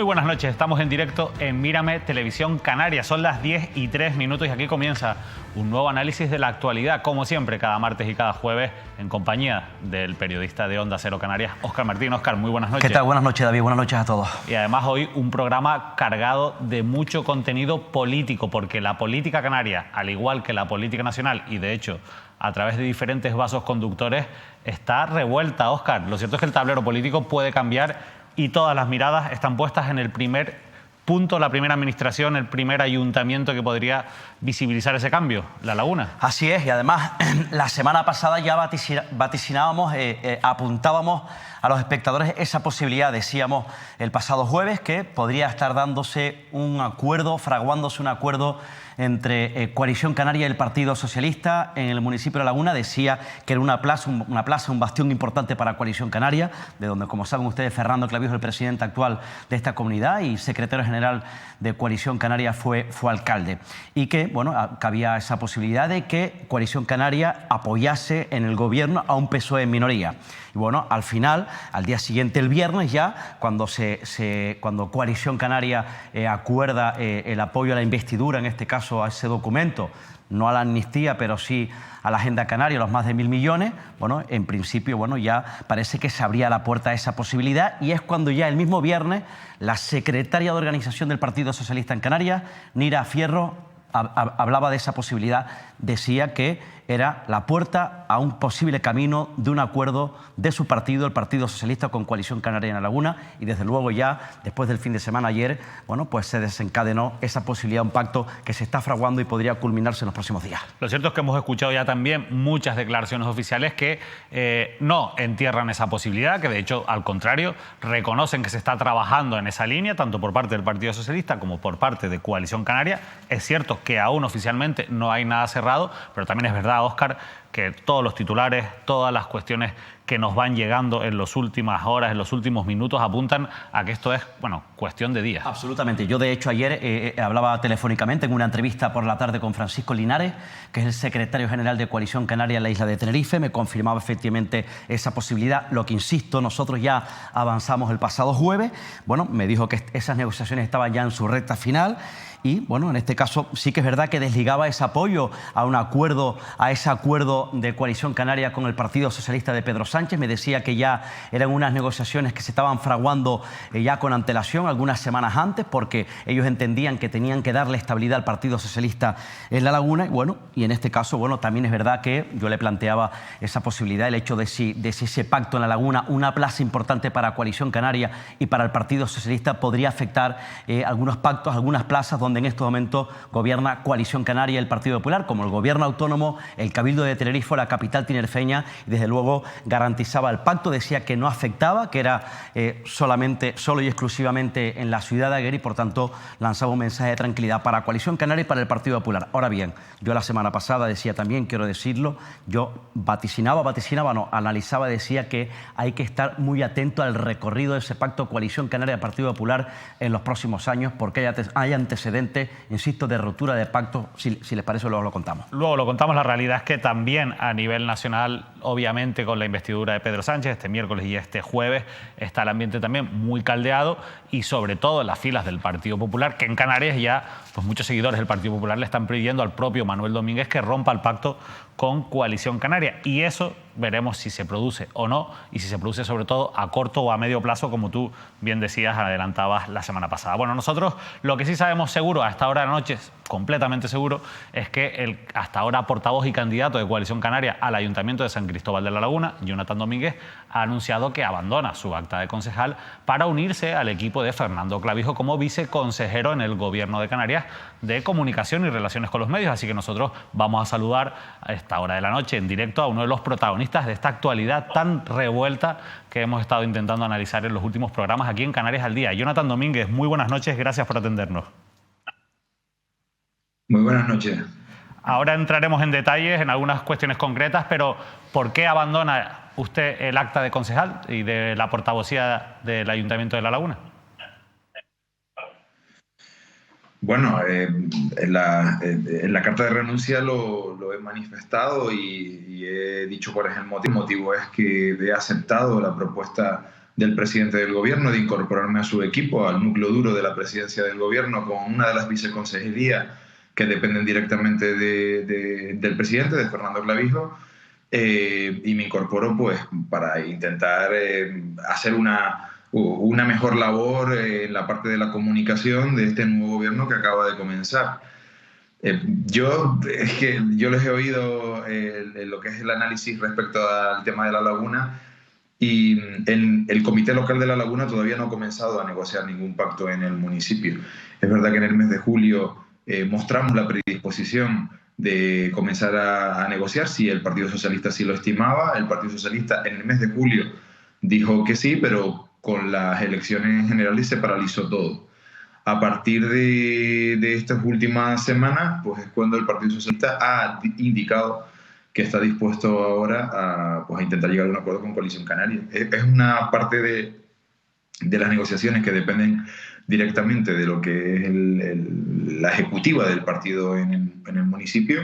buenas noches, estamos en directo en Mírame Televisión Canarias. Son las 10:03 y aquí comienza un nuevo análisis de la actualidad, como siempre, cada martes y cada jueves, en compañía del periodista de Onda Cero Canarias, Óscar Martín. Óscar, muy buenas noches. ¿Qué tal? Buenas noches, David. Buenas noches a todos. Y además hoy un programa cargado de mucho contenido político, porque la política canaria, al igual que la política nacional, y de hecho a través de diferentes vasos conductores, está revuelta, Óscar. Lo cierto es que el tablero político puede cambiar y todas las miradas están puestas en el primer punto, la primera administración, el primer ayuntamiento que podría visibilizar ese cambio, La Laguna. Así es, y además la semana pasada ya vaticinábamos, apuntábamos a los espectadores esa posibilidad. Decíamos el pasado jueves que podría estar dándose un acuerdo, fraguándose un acuerdo entre Coalición Canaria y el Partido Socialista en el municipio de La Laguna. Decía que era una plaza, un bastión importante para Coalición Canaria, de donde, como saben ustedes, Fernando Clavijo, el presidente actual de esta comunidad y secretario general de Coalición Canaria, fue alcalde. Y que, bueno, cabía esa posibilidad de que Coalición Canaria apoyase en el gobierno a un PSOE en minoría. Y bueno, al final, al día siguiente, el viernes ya, cuando Coalición Canaria acuerda el apoyo a la investidura, en este caso a ese documento, no a la amnistía, pero sí a la Agenda Canaria, los más de 1.000 millones, bueno, en principio, bueno, ya parece que se abría la puerta a esa posibilidad, y es cuando ya el mismo viernes la secretaria de organización del Partido Socialista en Canarias, Nira Fierro, hablaba de esa posibilidad. Decía que era la puerta a un posible camino de un acuerdo de su partido, el Partido Socialista, con Coalición Canaria en La Laguna, y desde luego ya después del fin de semana ayer, bueno, pues se desencadenó esa posibilidad, un pacto que se está fraguando y podría culminarse en los próximos días. Lo cierto es que hemos escuchado ya también muchas declaraciones oficiales que no entierran esa posibilidad, que de hecho, al contrario, reconocen que se está trabajando en esa línea, tanto por parte del Partido Socialista como por parte de Coalición Canaria. Es cierto que aún oficialmente no hay nada cerrado, pero también es verdad, Óscar, que todos los titulares, todas las cuestiones que nos van llegando en las últimas horas, en los últimos minutos, apuntan a que esto es, bueno, cuestión de días. Absolutamente. Yo, de hecho, ayer hablaba telefónicamente en una entrevista por la tarde con Francisco Linares, que es el secretario general de Coalición Canaria en la isla de Tenerife. Me confirmaba efectivamente esa posibilidad. Lo que, insisto, nosotros ya avanzamos el pasado jueves. Bueno, me dijo que esas negociaciones estaban ya en su recta final. Y, bueno, en este caso sí que es verdad que desligaba ese apoyo a un acuerdo, a ese acuerdo de Coalición Canaria con el Partido Socialista de Pedro Sánchez. Me decía que ya eran unas negociaciones que se estaban fraguando ya con antelación, algunas semanas antes, porque ellos entendían que tenían que darle estabilidad al Partido Socialista en La Laguna. Y, bueno, y en este caso, bueno, también es verdad que yo le planteaba esa posibilidad, el hecho de si ese pacto en La Laguna, una plaza importante para Coalición Canaria y para el Partido Socialista, podría afectar algunos pactos, algunas plazas donde en estos momentos gobierna Coalición Canaria y el Partido Popular, como el Gobierno Autónomo, el Cabildo de Tenerife, la capital tinerfeña, y desde luego garantizaba el pacto. Decía que no afectaba, que era solo y exclusivamente en la ciudad de Aguera, y por tanto lanzaba un mensaje de tranquilidad para Coalición Canaria y para el Partido Popular. Ahora bien, yo la semana pasada decía también, quiero decirlo, yo analizaba, decía que hay que estar muy atento al recorrido de ese pacto Coalición Canaria-Partido Popular en los próximos años, porque hay antecedentes, insisto, de ruptura de pacto. Si les parece, luego lo contamos. Luego lo contamos. La realidad es que también a nivel nacional, obviamente con la investidura de Pedro Sánchez este miércoles y este jueves, está el ambiente también muy caldeado, y sobre todo en las filas del Partido Popular, que en Canarias ya pues muchos seguidores del Partido Popular le están pidiendo al propio Manuel Domínguez que rompa el pacto con Coalición Canaria. Y eso veremos si se produce o no, y si se produce sobre todo a corto o a medio plazo, como tú bien decías, adelantabas la semana pasada. Bueno, nosotros lo que sí sabemos seguro a esta hora de la noche, completamente seguro, es que el hasta ahora portavoz y candidato de Coalición Canaria al Ayuntamiento de San Cristóbal de La Laguna, Jonathan Domínguez, ha anunciado que abandona su acta de concejal para unirse al equipo de Fernando Clavijo como viceconsejero en el Gobierno de Canarias de Comunicación y Relaciones con los Medios. Así que nosotros vamos a saludar a esta hora de la noche en directo a uno de los protagonistas de esta actualidad tan revuelta que hemos estado intentando analizar en los últimos programas aquí en Canarias al Día. Jonathan Domínguez, muy buenas noches, gracias por atendernos. Muy buenas noches. Ahora entraremos en detalles, en algunas cuestiones concretas, pero ¿por qué abandona usted el acta de concejal y de la portavocía del Ayuntamiento de La Laguna? Bueno, en la carta de renuncia lo he manifestado y he dicho cuál es el motivo. El motivo es que he aceptado la propuesta del presidente del gobierno de incorporarme a su equipo, al núcleo duro de la presidencia del gobierno, con una de las viceconsejerías que dependen directamente del presidente, de Fernando Clavijo, y me incorporo pues para intentar hacer una mejor labor en la parte de la comunicación de este nuevo gobierno que acaba de comenzar. Yo les he oído lo que es el análisis respecto al tema de La Laguna, y el Comité Local de La Laguna todavía no ha comenzado a negociar ningún pacto en el municipio. Es verdad que en el mes de julio mostramos la predisposición de comenzar a negociar si el Partido Socialista sí lo estimaba. El Partido Socialista en el mes de julio dijo que sí, pero con las elecciones generales se paralizó todo. A partir de estas últimas semanas, pues es cuando el Partido Socialista ha indicado que está dispuesto ahora a intentar llegar a un acuerdo con Coalición Canaria. Es una parte de las negociaciones que dependen directamente de lo que es la ejecutiva del partido en el municipio.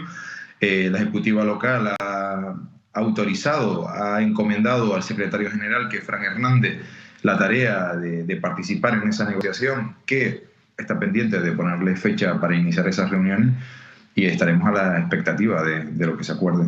La ejecutiva local ha autorizado, ha encomendado al secretario general, que es Fran Hernández, la tarea de participar en esa negociación, que está pendiente de ponerle fecha para iniciar esas reuniones, y estaremos a la expectativa de lo que se acuerde.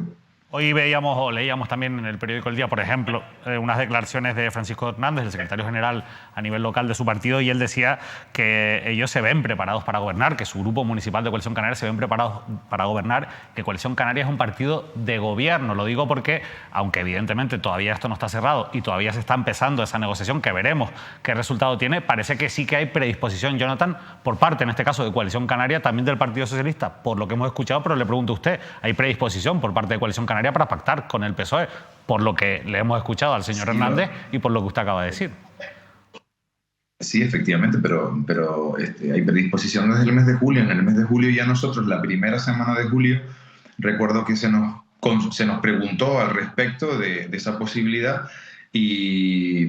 Hoy veíamos o leíamos también en el periódico El Día, por ejemplo, unas declaraciones de Francisco Hernández, el secretario general a nivel local de su partido, y él decía que ellos se ven preparados para gobernar, que su grupo municipal de Coalición Canaria se ven preparados para gobernar, que Coalición Canaria es un partido de gobierno. Lo digo porque, aunque evidentemente todavía esto no está cerrado y todavía se está empezando esa negociación, que veremos qué resultado tiene, parece que sí que hay predisposición, Jonathan, por parte, en este caso, de Coalición Canaria, también del Partido Socialista, por lo que hemos escuchado, pero le pregunto a usted, ¿hay predisposición por parte de Coalición Canaria para pactar con el PSOE, por lo que le hemos escuchado al señor Hernández y por lo que usted acaba de decir? Sí, efectivamente, pero hay predisposición desde el mes de julio. En el mes de julio ya nosotros, la primera semana de julio, recuerdo que se nos preguntó al respecto de esa posibilidad, y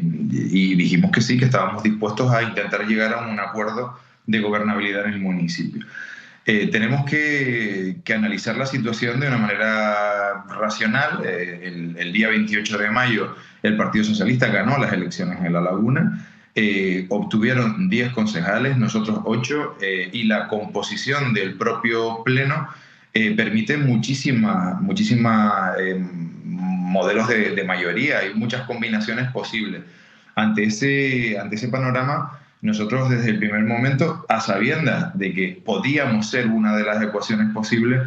dijimos que sí, que estábamos dispuestos a intentar llegar a un acuerdo de gobernabilidad en el municipio. Tenemos que analizar la situación de una manera racional. El día 28 de mayo el Partido Socialista ganó las elecciones en La Laguna, obtuvieron 10 concejales, nosotros 8, y la composición del propio pleno permite muchísimas modelos de mayoría, hay muchas combinaciones posibles. Ante ese panorama, nosotros desde el primer momento, a sabiendas de que podíamos ser una de las ecuaciones posibles,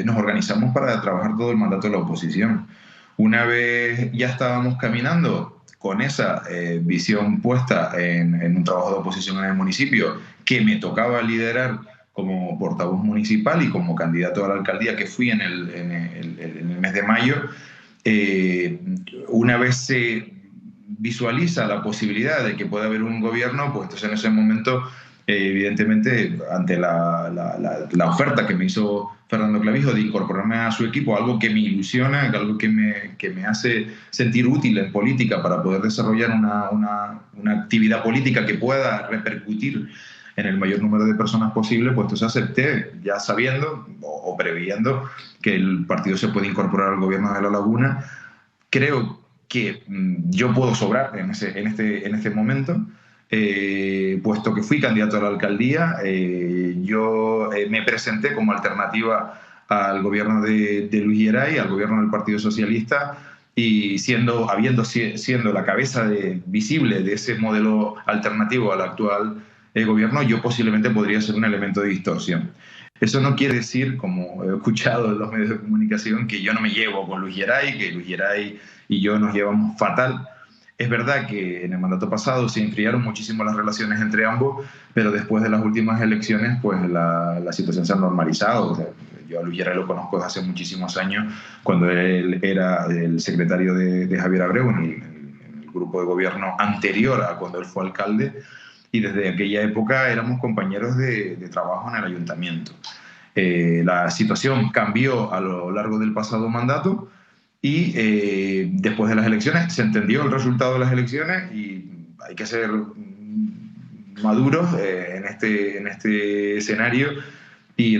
nos organizamos para trabajar todo el mandato de la oposición. Una vez ya estábamos caminando con esa visión puesta en un trabajo de oposición en el municipio, que me tocaba liderar como portavoz municipal y como candidato a la alcaldía, que fui en el mes de mayo, una vez se visualiza la posibilidad de que pueda haber un gobierno, pues entonces en ese momento, evidentemente, ante la oferta que me hizo Fernando Clavijo de incorporarme a su equipo, algo que me ilusiona, algo que me hace sentir útil en política para poder desarrollar una actividad política que pueda repercutir en el mayor número de personas posible, pues entonces acepté, ya sabiendo o previendo que el partido se puede incorporar al gobierno de La Laguna. Creo que yo puedo sobrar en este momento, puesto que fui candidato a la alcaldía. Yo me presenté como alternativa al gobierno de Luis Geray, al gobierno del Partido Socialista, y siendo la cabeza visible de ese modelo alternativo al actual gobierno, yo posiblemente podría ser un elemento de distorsión. Eso no quiere decir, como he escuchado en los medios de comunicación, que yo no me llevo con Luis Geray, que Luis Geray y yo nos llevamos fatal. Es verdad que en el mandato pasado se enfriaron muchísimo las relaciones entre ambos, pero después de las últimas elecciones, pues la situación se ha normalizado. O sea, yo a Luis Geray lo conozco desde hace muchísimos años, cuando él era el secretario de Javier Abreu en el grupo de gobierno anterior a cuando él fue alcalde, y desde aquella época éramos compañeros de trabajo en el ayuntamiento. La situación cambió a lo largo del pasado mandato, y después de las elecciones se entendió el resultado de las elecciones, y hay que ser maduros en este escenario y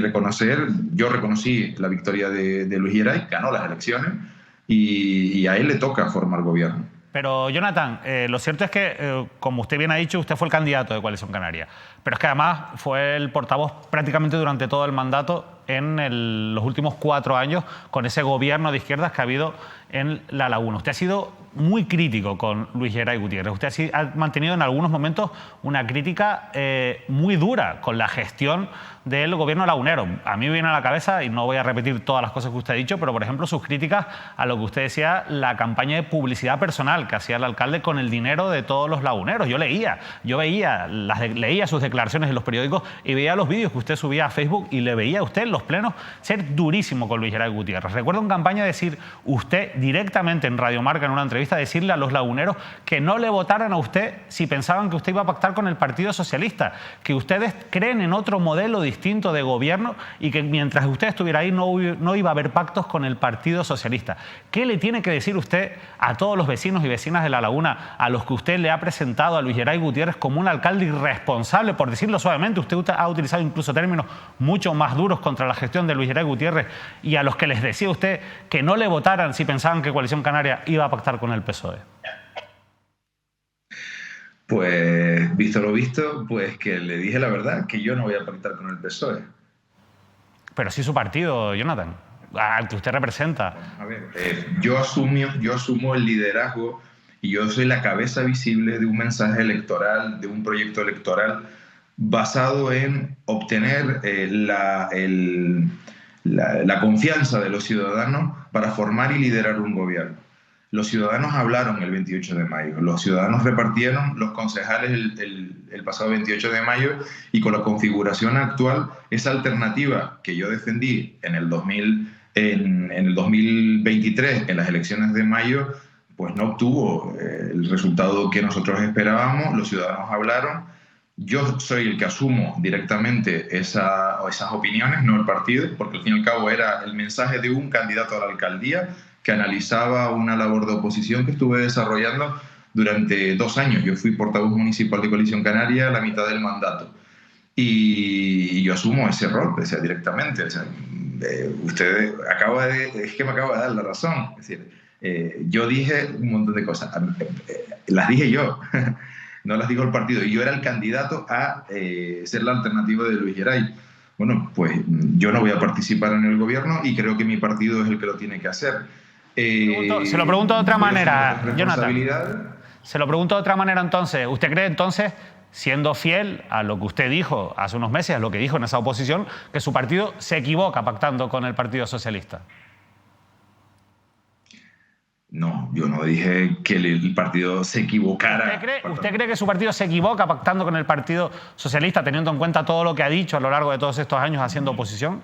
yo reconocí la victoria de Luis Geray, ganó las elecciones, y a él le toca formar gobierno. Pero, Jonathan, lo cierto es que, como usted bien ha dicho, usted fue el candidato de Coalición Canaria. Pero es que además fue el portavoz prácticamente durante todo el mandato en los últimos 4 años con ese gobierno de izquierdas que ha habido en La Laguna. Usted ha sido muy crítico con Luis Geray Gutiérrez. Usted ha mantenido en algunos momentos una crítica muy dura con la gestión del gobierno lagunero. A mí me viene a la cabeza, y no voy a repetir todas las cosas que usted ha dicho, pero por ejemplo sus críticas a lo que usted decía, la campaña de publicidad personal que hacía el alcalde con el dinero de todos los laguneros. Yo leía sus declaraciones en los periódicos y veía los vídeos que usted subía a Facebook y le veía a usted en los plenos ser durísimo con Luis Geray Gutiérrez. Recuerdo en campaña decir usted directamente en Radio Marca, en una entrevista, decirle a los laguneros que no le votaran a usted si pensaban que usted iba a pactar con el Partido Socialista, que ustedes creen en otro modelo distinto de gobierno y que mientras usted estuviera ahí no iba a haber pactos con el Partido Socialista. ¿Qué le tiene que decir usted a todos los vecinos y vecinas de La Laguna, a los que usted le ha presentado a Luis Geray Gutiérrez como un alcalde irresponsable, por decirlo suavemente? Usted ha utilizado incluso términos mucho más duros contra la gestión de Luis Geray Gutiérrez, y a los que les decía usted que no le votaran si pensaban que Coalición Canaria iba a pactar con el PSOE. Pues, visto lo visto, pues que le dije la verdad, que yo no voy a pactar con el PSOE. Pero sí su partido, Jonathan, al que usted representa. A ver, yo asumo el liderazgo y yo soy la cabeza visible de un mensaje electoral, de un proyecto electoral basado en obtener la confianza de los ciudadanos para formar y liderar un gobierno. Los ciudadanos hablaron el 28 de mayo, los ciudadanos repartieron los concejales el pasado 28 de mayo, y con la configuración actual, esa alternativa que yo defendí en el 2023, en las elecciones de mayo, pues no obtuvo el resultado que nosotros esperábamos. Los ciudadanos hablaron. Yo soy el que asumo directamente esas opiniones, no el partido, porque al fin y al cabo era el mensaje de un candidato a la alcaldía que analizaba una labor de oposición que estuve desarrollando durante 2 años. Yo fui portavoz municipal de Coalición Canaria a la mitad del mandato. Y yo asumo ese rol, o sea, directamente. O sea, usted es que me acaba de dar la razón. Es decir, yo dije un montón de cosas. Las dije yo. No las dijo el partido. Y yo era el candidato a ser la alternativa de Luis Geray. Bueno, pues yo no voy a participar en el gobierno y creo que mi partido es el que lo tiene que hacer. Se lo pregunto de otra manera, Jonathan. Se lo pregunto de otra manera entonces. ¿Usted cree entonces, siendo fiel a lo que usted dijo hace unos meses, a lo que dijo en esa oposición, que su partido se equivoca pactando con el Partido Socialista? No, yo no dije que el partido se equivocara. ¿Usted cree que su partido se equivoca pactando con el Partido Socialista, teniendo en cuenta todo lo que ha dicho a lo largo de todos estos años haciendo oposición?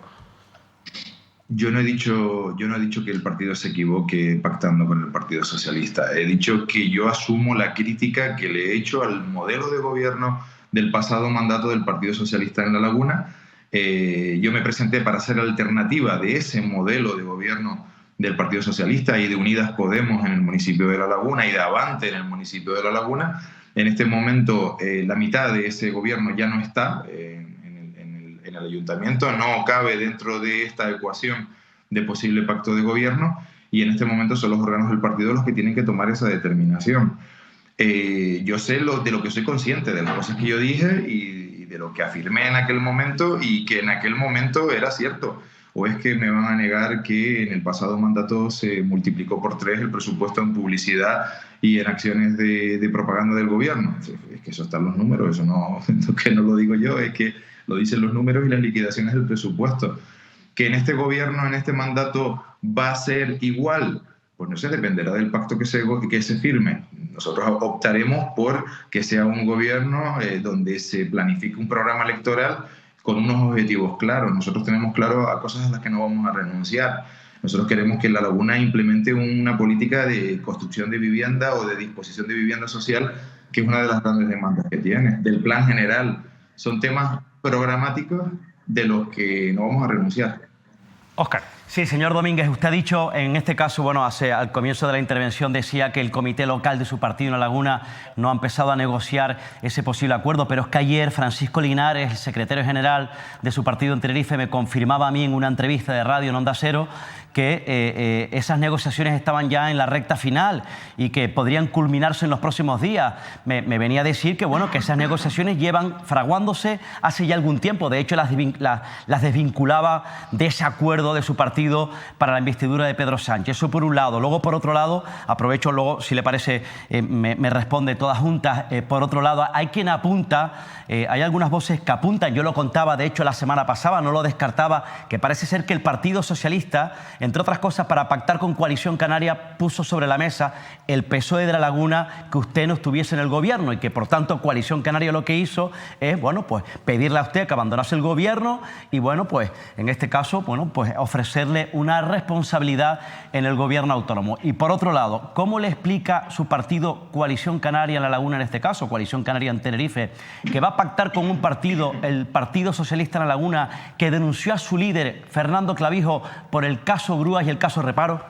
Yo no he dicho que el partido se equivoque pactando con el Partido Socialista. He dicho que yo asumo la crítica que le he hecho al modelo de gobierno del pasado mandato del Partido Socialista en La Laguna. Yo me presenté para ser alternativa de ese modelo de gobierno del Partido Socialista y de Unidas Podemos en el municipio de La Laguna y de Avante en el municipio de La Laguna. En este momento la mitad de ese gobierno ya no está en el ayuntamiento, no cabe dentro de esta ecuación de posible pacto de gobierno, y en este momento son los órganos del partido los que tienen que tomar esa determinación. Yo sé de lo que soy consciente, de las cosas que yo dije y de lo que afirmé en aquel momento, y que en aquel momento era cierto. ¿O es que me van a negar que en el pasado mandato se multiplicó por 3 el presupuesto en publicidad y en acciones de propaganda del gobierno? Es que eso está en los números, eso no, que no lo digo yo, es que lo dicen los números y las liquidaciones del presupuesto. ¿Que en este gobierno, en este mandato, va a ser igual? Pues no sé, dependerá del pacto que se firme. Nosotros optaremos por que sea un gobierno donde se planifique un programa electoral con unos objetivos claros. Nosotros tenemos claro a cosas a las que no vamos a renunciar. Nosotros queremos que La Laguna implemente una política de construcción de vivienda o de disposición de vivienda social, que es una de las grandes demandas que tiene, del plan general. Son temas programáticos de los que no vamos a renunciar. Óscar. Sí, señor Domínguez, usted ha dicho, en este caso, bueno, al comienzo de la intervención decía que el comité local de su partido en La Laguna no ha empezado a negociar ese posible acuerdo, pero es que ayer Francisco Linares, el secretario general de su partido en Tenerife, me confirmaba a mí en una entrevista de radio en Onda Cero que esas negociaciones estaban ya en la recta final y que podrían culminarse en los próximos días. Me venía a decir que, bueno, que esas negociaciones llevan fraguándose hace ya algún tiempo. De hecho, las desvinculaba de ese acuerdo de su partido para la investidura de Pedro Sánchez. Eso por un lado. Luego, por otro lado, aprovecho luego, si le parece, me responde todas juntas. Por otro lado, hay quien apunta, hay algunas voces que apuntan, yo lo contaba, de hecho, la semana pasada, no lo descartaba, que parece ser que el Partido Socialista, entre otras cosas, para pactar con Coalición Canaria, puso sobre la mesa el PSOE de La Laguna que usted no estuviese en el gobierno y que, por tanto, Coalición Canaria lo que hizo es, bueno, pues pedirle a usted que abandonase el gobierno y, bueno, pues en este caso, bueno, pues ofrecerle una responsabilidad en el gobierno autónomo. Y por otro lado, ¿cómo le explica su partido Coalición Canaria en La Laguna, en este caso, Coalición Canaria en Tenerife, que va a pactar con un partido, el Partido Socialista en La Laguna, que denunció a su líder, Fernando Clavijo, por el caso Grúas y el caso Reparo?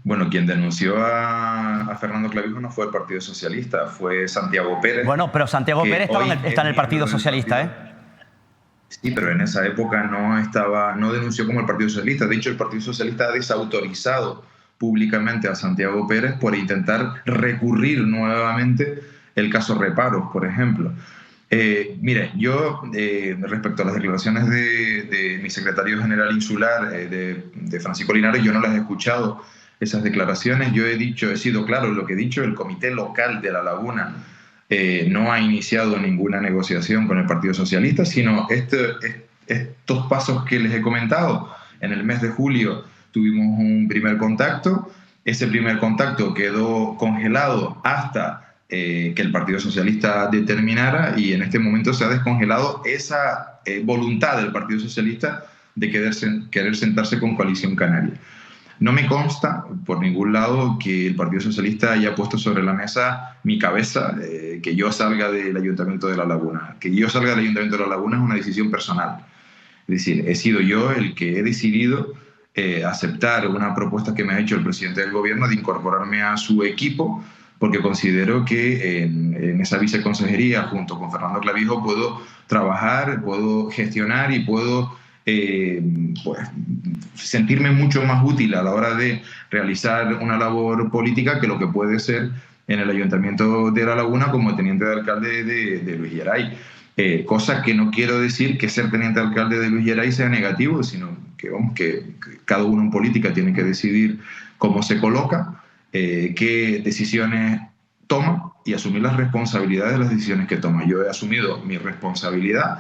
Bueno, quien denunció a Fernando Clavijo no fue el Partido Socialista, fue Santiago Pérez. Bueno, pero Santiago Pérez está en el Partido Socialista, ¿eh? Sí, pero en esa época no denunció como el Partido Socialista. De hecho, el Partido Socialista ha desautorizado públicamente a Santiago Pérez por intentar recurrir nuevamente el caso Reparos, por ejemplo. Mire, yo respecto a las declaraciones de mi secretario general insular, de Francisco Linares, yo no las he escuchado, esas declaraciones. Yo he sido claro en lo que he dicho. El comité local de La Laguna no ha iniciado ninguna negociación con el Partido Socialista, sino estos pasos que les he comentado. En el mes de julio tuvimos un primer contacto. Ese primer contacto quedó congelado hasta que el Partido Socialista determinara, y en este momento se ha descongelado esa voluntad del Partido Socialista de querer sentarse con Coalición Canaria. No me consta por ningún lado que el Partido Socialista haya puesto sobre la mesa mi cabeza, que yo salga del Ayuntamiento de La Laguna. Que yo salga del Ayuntamiento de La Laguna es una decisión personal. Es decir, he sido yo el que he decidido aceptar una propuesta que me ha hecho el presidente del gobierno de incorporarme a su equipo, porque considero que en esa viceconsejería, junto con Fernando Clavijo, puedo trabajar, puedo gestionar y puedo pues, sentirme mucho más útil a la hora de realizar una labor política que lo que puede ser en el Ayuntamiento de La Laguna como teniente de alcalde de Luis Geray. Cosa que no quiero decir que ser teniente de alcalde de Luis Geray sea negativo, sino que, vamos, que cada uno en política tiene que decidir cómo se coloca, qué decisiones toma y asumir las responsabilidades de las decisiones que toma. Yo he asumido mi responsabilidad,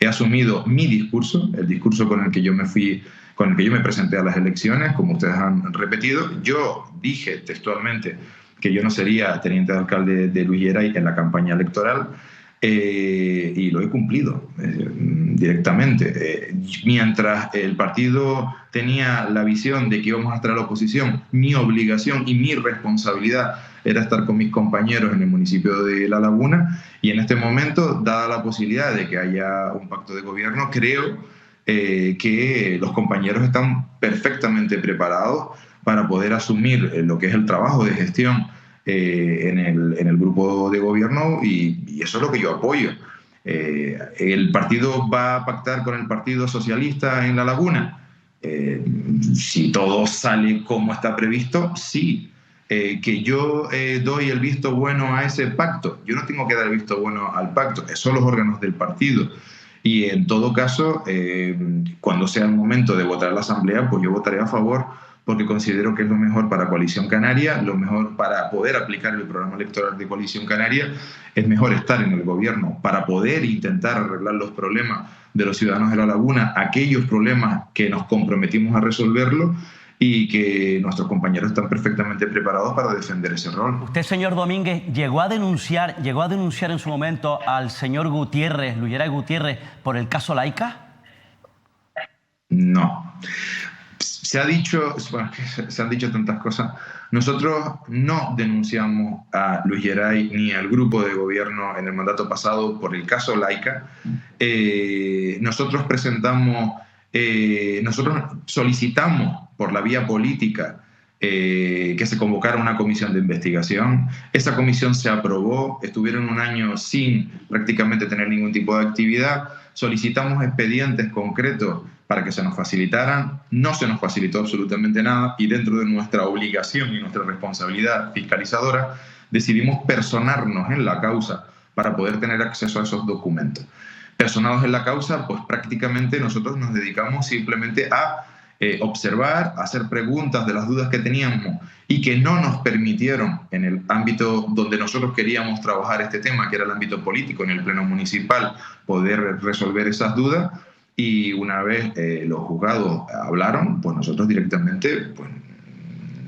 he asumido mi discurso, el discurso con el que yo me presenté a las elecciones, como ustedes han repetido. Yo dije textualmente que yo no sería teniente de alcalde de Luis Geray en la campaña electoral, y lo he cumplido directamente. Mientras el partido tenía la visión de que íbamos a estar a la oposición, mi obligación y mi responsabilidad era estar con mis compañeros en el municipio de La Laguna, y en este momento, dada la posibilidad de que haya un pacto de gobierno, creo que los compañeros están perfectamente preparados para poder asumir lo que es el trabajo de gestión en el grupo de gobierno, y eso es lo que yo apoyo. ¿El partido va a pactar con el Partido Socialista en La Laguna? Si todo sale como está previsto, sí. Que yo doy el visto bueno a ese pacto. Yo no tengo que dar el visto bueno al pacto, son los órganos del partido. Y en todo caso, cuando sea el momento de votar en la Asamblea, pues yo votaré a favor, porque considero que es lo mejor para Coalición Canaria, lo mejor para poder aplicar el programa electoral de Coalición Canaria. Es mejor estar en el gobierno para poder intentar arreglar los problemas de los ciudadanos de La Laguna, aquellos problemas que nos comprometimos a resolverlo, y que nuestros compañeros están perfectamente preparados para defender ese rol. Usted, señor Domínguez, llegó a denunciar en su momento al señor Gutiérrez, Luis Geray Gutiérrez, por el caso Laica. No. Se han dicho tantas cosas. Nosotros no denunciamos a Luis Geray ni al grupo de gobierno en el mandato pasado por el caso Laica. Nosotros presentamos nosotros solicitamos por la vía política que se convocara una comisión de investigación. Esa comisión se aprobó, estuvieron un año sin prácticamente tener ningún tipo de actividad. Solicitamos expedientes concretos para que se nos facilitaran. No se nos facilitó absolutamente nada y dentro de nuestra obligación y nuestra responsabilidad fiscalizadora decidimos personarnos en la causa para poder tener acceso a esos documentos. Personados en la causa, pues prácticamente nosotros nos dedicamos simplemente a observar, hacer preguntas de las dudas que teníamos y que no nos permitieron en el ámbito donde nosotros queríamos trabajar este tema, que era el ámbito político, en el pleno municipal, poder resolver esas dudas. Y una vez los juzgados hablaron, pues nosotros directamente pues,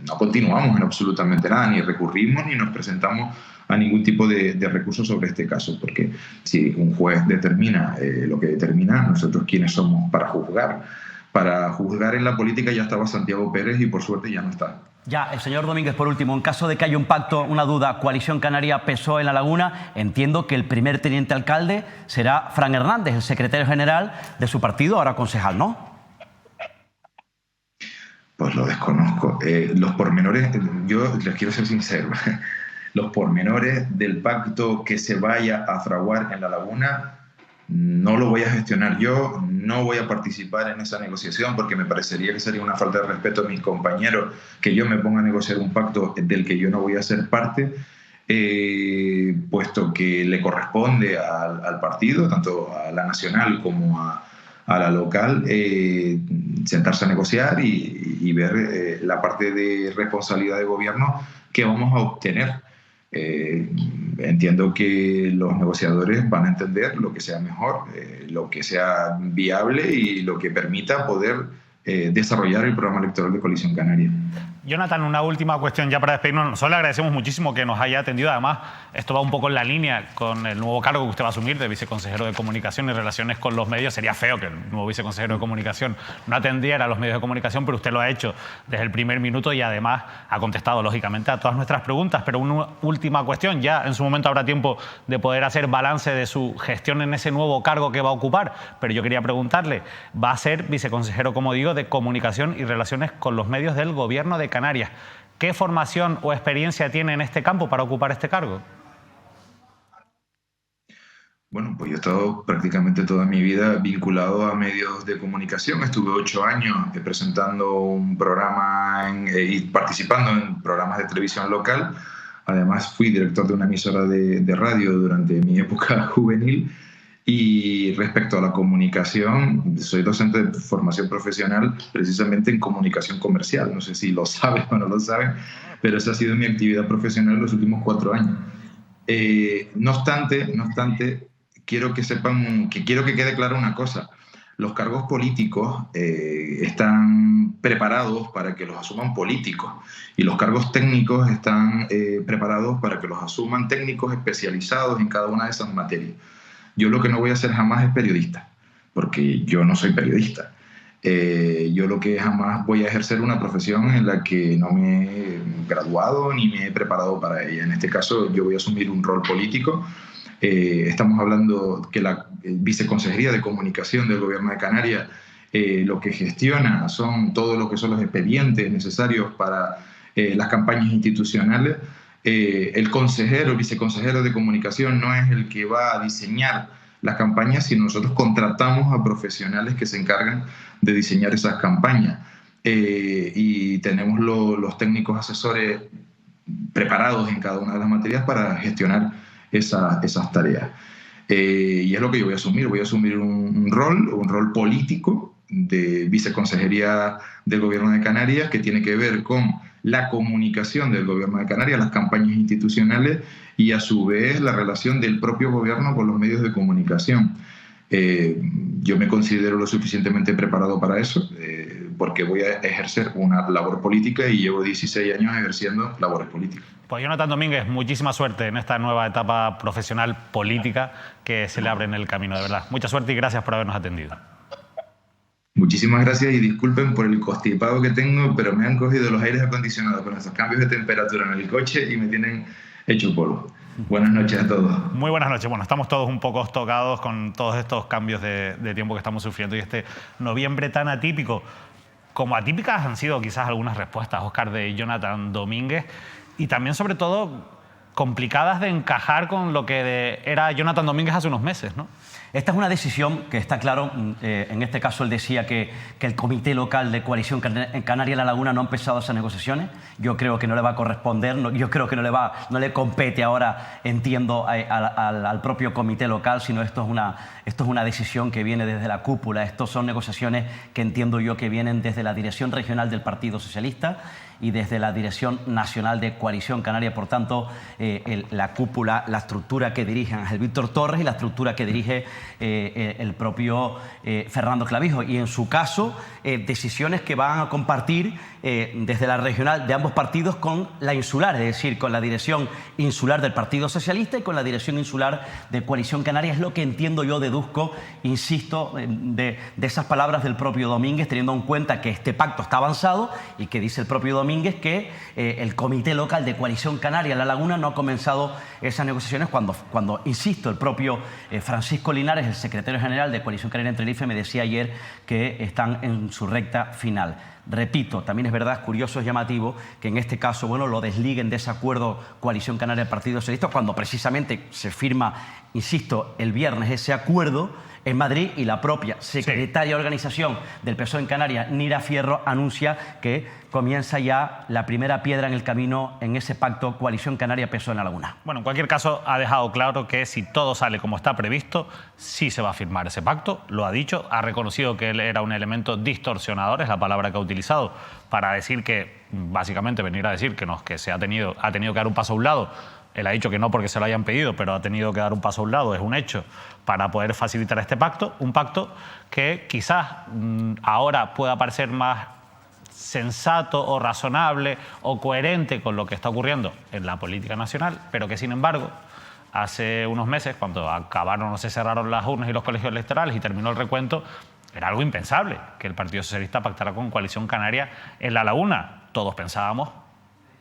no continuamos en absolutamente nada, ni recurrimos ni nos presentamos a ningún tipo de recurso sobre este caso, porque si un juez determina lo que determina, nosotros quiénes somos para juzgar. Para juzgar en la política ya estaba Santiago Pérez y por suerte ya no está. Ya, el señor Domínguez, por último, en caso de que haya un pacto, una duda, Coalición Canaria, PSOE en La Laguna, entiendo que el primer teniente alcalde será Fran Hernández, el secretario general de su partido, ahora concejal, ¿no? Pues lo desconozco. Los pormenores, yo les quiero ser sincero, los pormenores del pacto que se vaya a fraguar en La Laguna no lo voy a gestionar yo, no voy a participar en esa negociación porque me parecería que sería una falta de respeto a mis compañeros que yo me ponga a negociar un pacto del que yo no voy a ser parte, puesto que le corresponde al partido, tanto a la nacional como a la local, sentarse a negociar y ver la parte de responsabilidad de gobierno que vamos a obtener. Entiendo que los negociadores van a entender lo que sea mejor, lo que sea viable y lo que permita poder desarrollar el programa electoral de Coalición Canaria. Jonathan, una última cuestión ya para despedirnos. Nosotros le agradecemos muchísimo que nos haya atendido. Además, esto va un poco en la línea con el nuevo cargo que usted va a asumir de viceconsejero de Comunicación y Relaciones con los Medios. Sería feo que el nuevo viceconsejero de Comunicación no atendiera a los medios de comunicación, pero usted lo ha hecho desde el primer minuto y además ha contestado, lógicamente, a todas nuestras preguntas. Pero una última cuestión. Ya en su momento habrá tiempo de poder hacer balance de su gestión en ese nuevo cargo que va a ocupar. Pero yo quería preguntarle, va a ser viceconsejero, como digo, de Comunicación y Relaciones con los Medios del Gobierno de Canarias. ¿Qué formación o experiencia tiene en este campo para ocupar este cargo? Bueno, pues yo he estado prácticamente toda mi vida vinculado a medios de comunicación. Estuve 8 años presentando un programa y participando en programas de televisión local. Además, fui director de una emisora de radio durante mi época juvenil. Y respecto a la comunicación, soy docente de formación profesional precisamente en comunicación comercial. No sé si lo saben o no lo saben, pero esa ha sido mi actividad profesional los últimos 4 años. No obstante, quiero que quede clara una cosa. Los cargos políticos están preparados para que los asuman políticos y los cargos técnicos están preparados para que los asuman técnicos especializados en cada una de esas materias. Yo lo que no voy a hacer jamás es periodista, porque yo no soy periodista. Yo lo que jamás voy a ejercer una profesión en la que no me he graduado ni me he preparado para ella. En este caso, yo voy a asumir un rol político. Estamos hablando que la Viceconsejería de Comunicación del Gobierno de Canarias lo que gestiona son todo lo que son los expedientes necesarios para las campañas institucionales. El viceconsejero de Comunicación no es el que va a diseñar las campañas, sino nosotros contratamos a profesionales que se encargan de diseñar esas campañas. Y tenemos los técnicos asesores preparados en cada una de las materias para gestionar esas tareas. Y es lo que yo voy a asumir. Voy a asumir un rol político de viceconsejería del Gobierno de Canarias que tiene que ver con la comunicación del Gobierno de Canarias, las campañas institucionales y a su vez la relación del propio gobierno con los medios de comunicación. Yo me considero lo suficientemente preparado para eso porque voy a ejercer una labor política y llevo 16 años ejerciendo labores políticas. Pues Jonathan Domínguez, muchísima suerte en esta nueva etapa profesional política que se le abre en el camino, de verdad. Mucha suerte y gracias por habernos atendido. Muchísimas gracias y disculpen por el constipado que tengo, pero me han cogido los aires acondicionados con esos cambios de temperatura en el coche y me tienen hecho polvo. Buenas noches a todos. Muy buenas noches. Bueno, estamos todos un poco tocados con todos estos cambios de tiempo que estamos sufriendo y este noviembre tan atípico. Como atípicas han sido quizás algunas respuestas, Óscar, de Jonathan Domínguez, y también, sobre todo, complicadas de encajar con lo que era Jonathan Domínguez hace unos meses, ¿no? Esta es una decisión que está claro, en este caso él decía que el Comité Local de Coalición Canaria-La Laguna no ha empezado esas negociaciones. Yo creo que no le va a corresponder, yo creo que no le compete ahora, entiendo, al propio comité local, sino esto es una decisión que viene desde la cúpula. Estos son negociaciones que entiendo yo que vienen desde la dirección regional del Partido Socialista y desde la Dirección Nacional de Coalición Canaria. Por tanto, la cúpula, la estructura que dirige Ángel Víctor Torres y la estructura que dirige el propio Fernando Clavijo. Y en su caso, decisiones que van a compartir desde la regional de ambos partidos con la insular, es decir, con la dirección insular del Partido Socialista y con la dirección insular de Coalición Canaria. Es lo que entiendo yo, deduzco, insisto, de esas palabras del propio Domínguez, teniendo en cuenta que este pacto está avanzado y que dice el propio Domínguez que el Comité Local de Coalición Canaria-La Laguna no ha comenzado esas negociaciones cuando insisto, el propio Francisco Linares, el secretario general de Coalición Canaria entre el IFE, me decía ayer que están en su recta final. Repito, también es verdad, curioso, es llamativo que en este caso, bueno, lo desliguen de ese acuerdo Coalición Canaria-Partido Socialista cuando precisamente se firma, insisto, el viernes ese acuerdo en Madrid y la propia secretaria de organización del PSOE en Canarias, Nira Fierro, anuncia que comienza ya la primera piedra en el camino en ese pacto Coalición Canaria-PSOE en La Laguna. Bueno, en cualquier caso, ha dejado claro que si todo sale como está previsto, sí se va a firmar ese pacto, lo ha dicho, ha reconocido que él era un elemento distorsionador, es la palabra que ha utilizado, para decir que, básicamente, venir a decir que se ha tenido que dar un paso a un lado. Él ha dicho que no porque se lo hayan pedido, pero ha tenido que dar un paso a un lado, es un hecho, para poder facilitar este pacto, un pacto que quizás ahora pueda parecer más sensato o razonable o coherente con lo que está ocurriendo en la política nacional, pero que sin embargo hace unos meses, cuando acabaron o se cerraron las urnas y los colegios electorales y terminó el recuento, era algo impensable que el Partido Socialista pactara con Coalición Canaria en La Laguna. Todos pensábamos,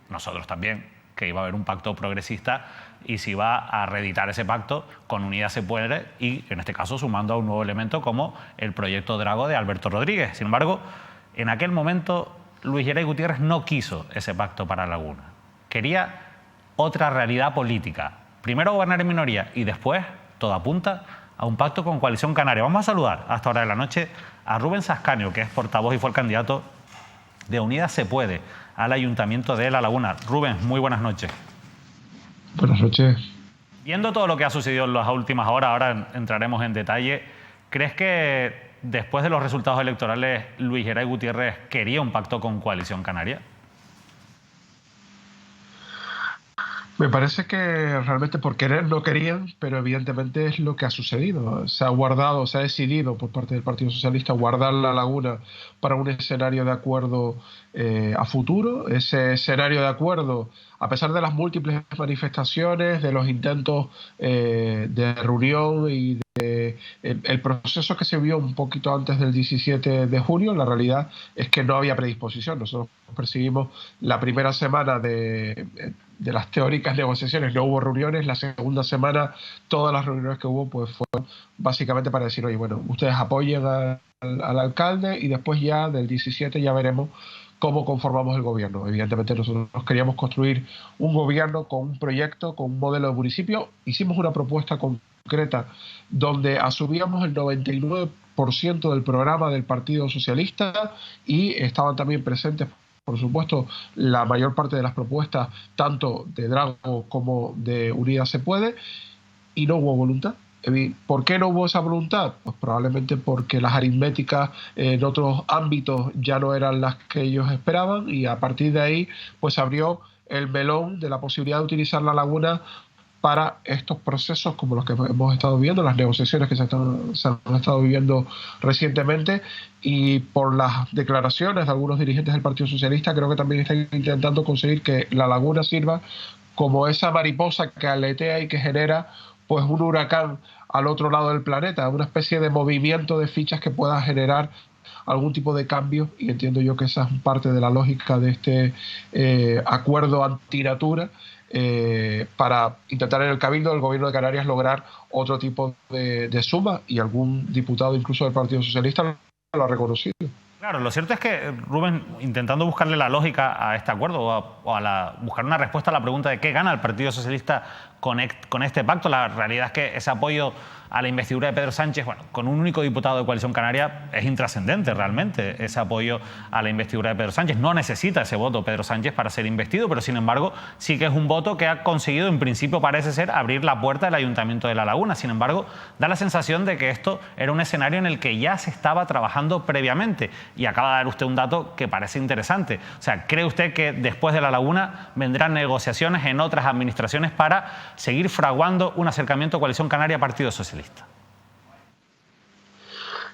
nosotros también, que iba a haber un pacto progresista y se iba a reeditar ese pacto con Unidas se puede y, en este caso, sumando a un nuevo elemento como el proyecto Drago de Alberto Rodríguez. Sin embargo, en aquel momento Luis Geray Gutiérrez no quiso ese pacto para La Laguna. Quería otra realidad política. Primero gobernar en minoría y después, todo apunta a un pacto con Coalición Canaria. Vamos a saludar a esta hora de la noche a Rubén Sascanio, que es portavoz y fue el candidato de Unidas se puede al Ayuntamiento de La Laguna. Rubén, muy buenas noches. Buenas noches. Viendo todo lo que ha sucedido en las últimas horas, ahora entraremos en detalle, ¿crees que después de los resultados electorales Luis Geray Gutiérrez quería un pacto con Coalición Canaria? Me parece que realmente por querer no querían, pero evidentemente es lo que ha sucedido. Se ha guardado, se ha decidido por parte del Partido Socialista guardar La Laguna para un escenario de acuerdo a futuro. Ese escenario de acuerdo, a pesar de las múltiples manifestaciones, de los intentos de reunión y el proceso que se vio un poquito antes del 17 de junio, la realidad es que no había predisposición. Nosotros percibimos la primera semana de las teóricas negociaciones, no hubo reuniones. La segunda semana todas las reuniones que hubo pues fueron básicamente para decir, oye, bueno, ustedes apoyen al alcalde y después ya del 17 ya veremos cómo conformamos el gobierno. Evidentemente nosotros queríamos construir un gobierno con un proyecto, con un modelo de municipio. Hicimos una propuesta concreta donde asumíamos el 99% del programa del Partido Socialista y estaban también presentes, por supuesto, la mayor parte de las propuestas, tanto de Drago como de Unidas se puede, y no hubo voluntad. ¿Por qué no hubo esa voluntad? Pues probablemente porque las aritméticas en otros ámbitos ya no eran las que ellos esperaban y a partir de ahí pues abrió el melón de la posibilidad de utilizar La Laguna para estos procesos como los que hemos estado viendo, las negociaciones que se han estado viviendo recientemente, y por las declaraciones de algunos dirigentes del Partido Socialista creo que también están intentando conseguir que La Laguna sirva como esa mariposa que aletea y que genera pues un huracán al otro lado del planeta, una especie de movimiento de fichas que pueda generar algún tipo de cambio, y entiendo yo que esa es parte de la lógica de este acuerdo antinatura, para intentar en el Cabildo del Gobierno de Canarias lograr otro tipo de suma, y algún diputado incluso del Partido Socialista lo ha reconocido. Claro, lo cierto es que, Rubén, intentando buscarle la lógica a este acuerdo buscar una respuesta a la pregunta de qué gana el Partido Socialista con este pacto, la realidad es que ese apoyo a la investidura de Pedro Sánchez, bueno, con un único diputado de Coalición Canaria, es intrascendente realmente ese apoyo a la investidura de Pedro Sánchez. No necesita ese voto Pedro Sánchez para ser investido, pero sin embargo sí que es un voto que ha conseguido, en principio parece ser, abrir la puerta del Ayuntamiento de La Laguna. Sin embargo, da la sensación de que esto era un escenario en el que ya se estaba trabajando previamente, y acaba de dar usted un dato que parece interesante. O sea, ¿cree usted que después de La Laguna vendrán negociaciones en otras administraciones para seguir fraguando un acercamiento Coalición Canaria-Partido Socialista?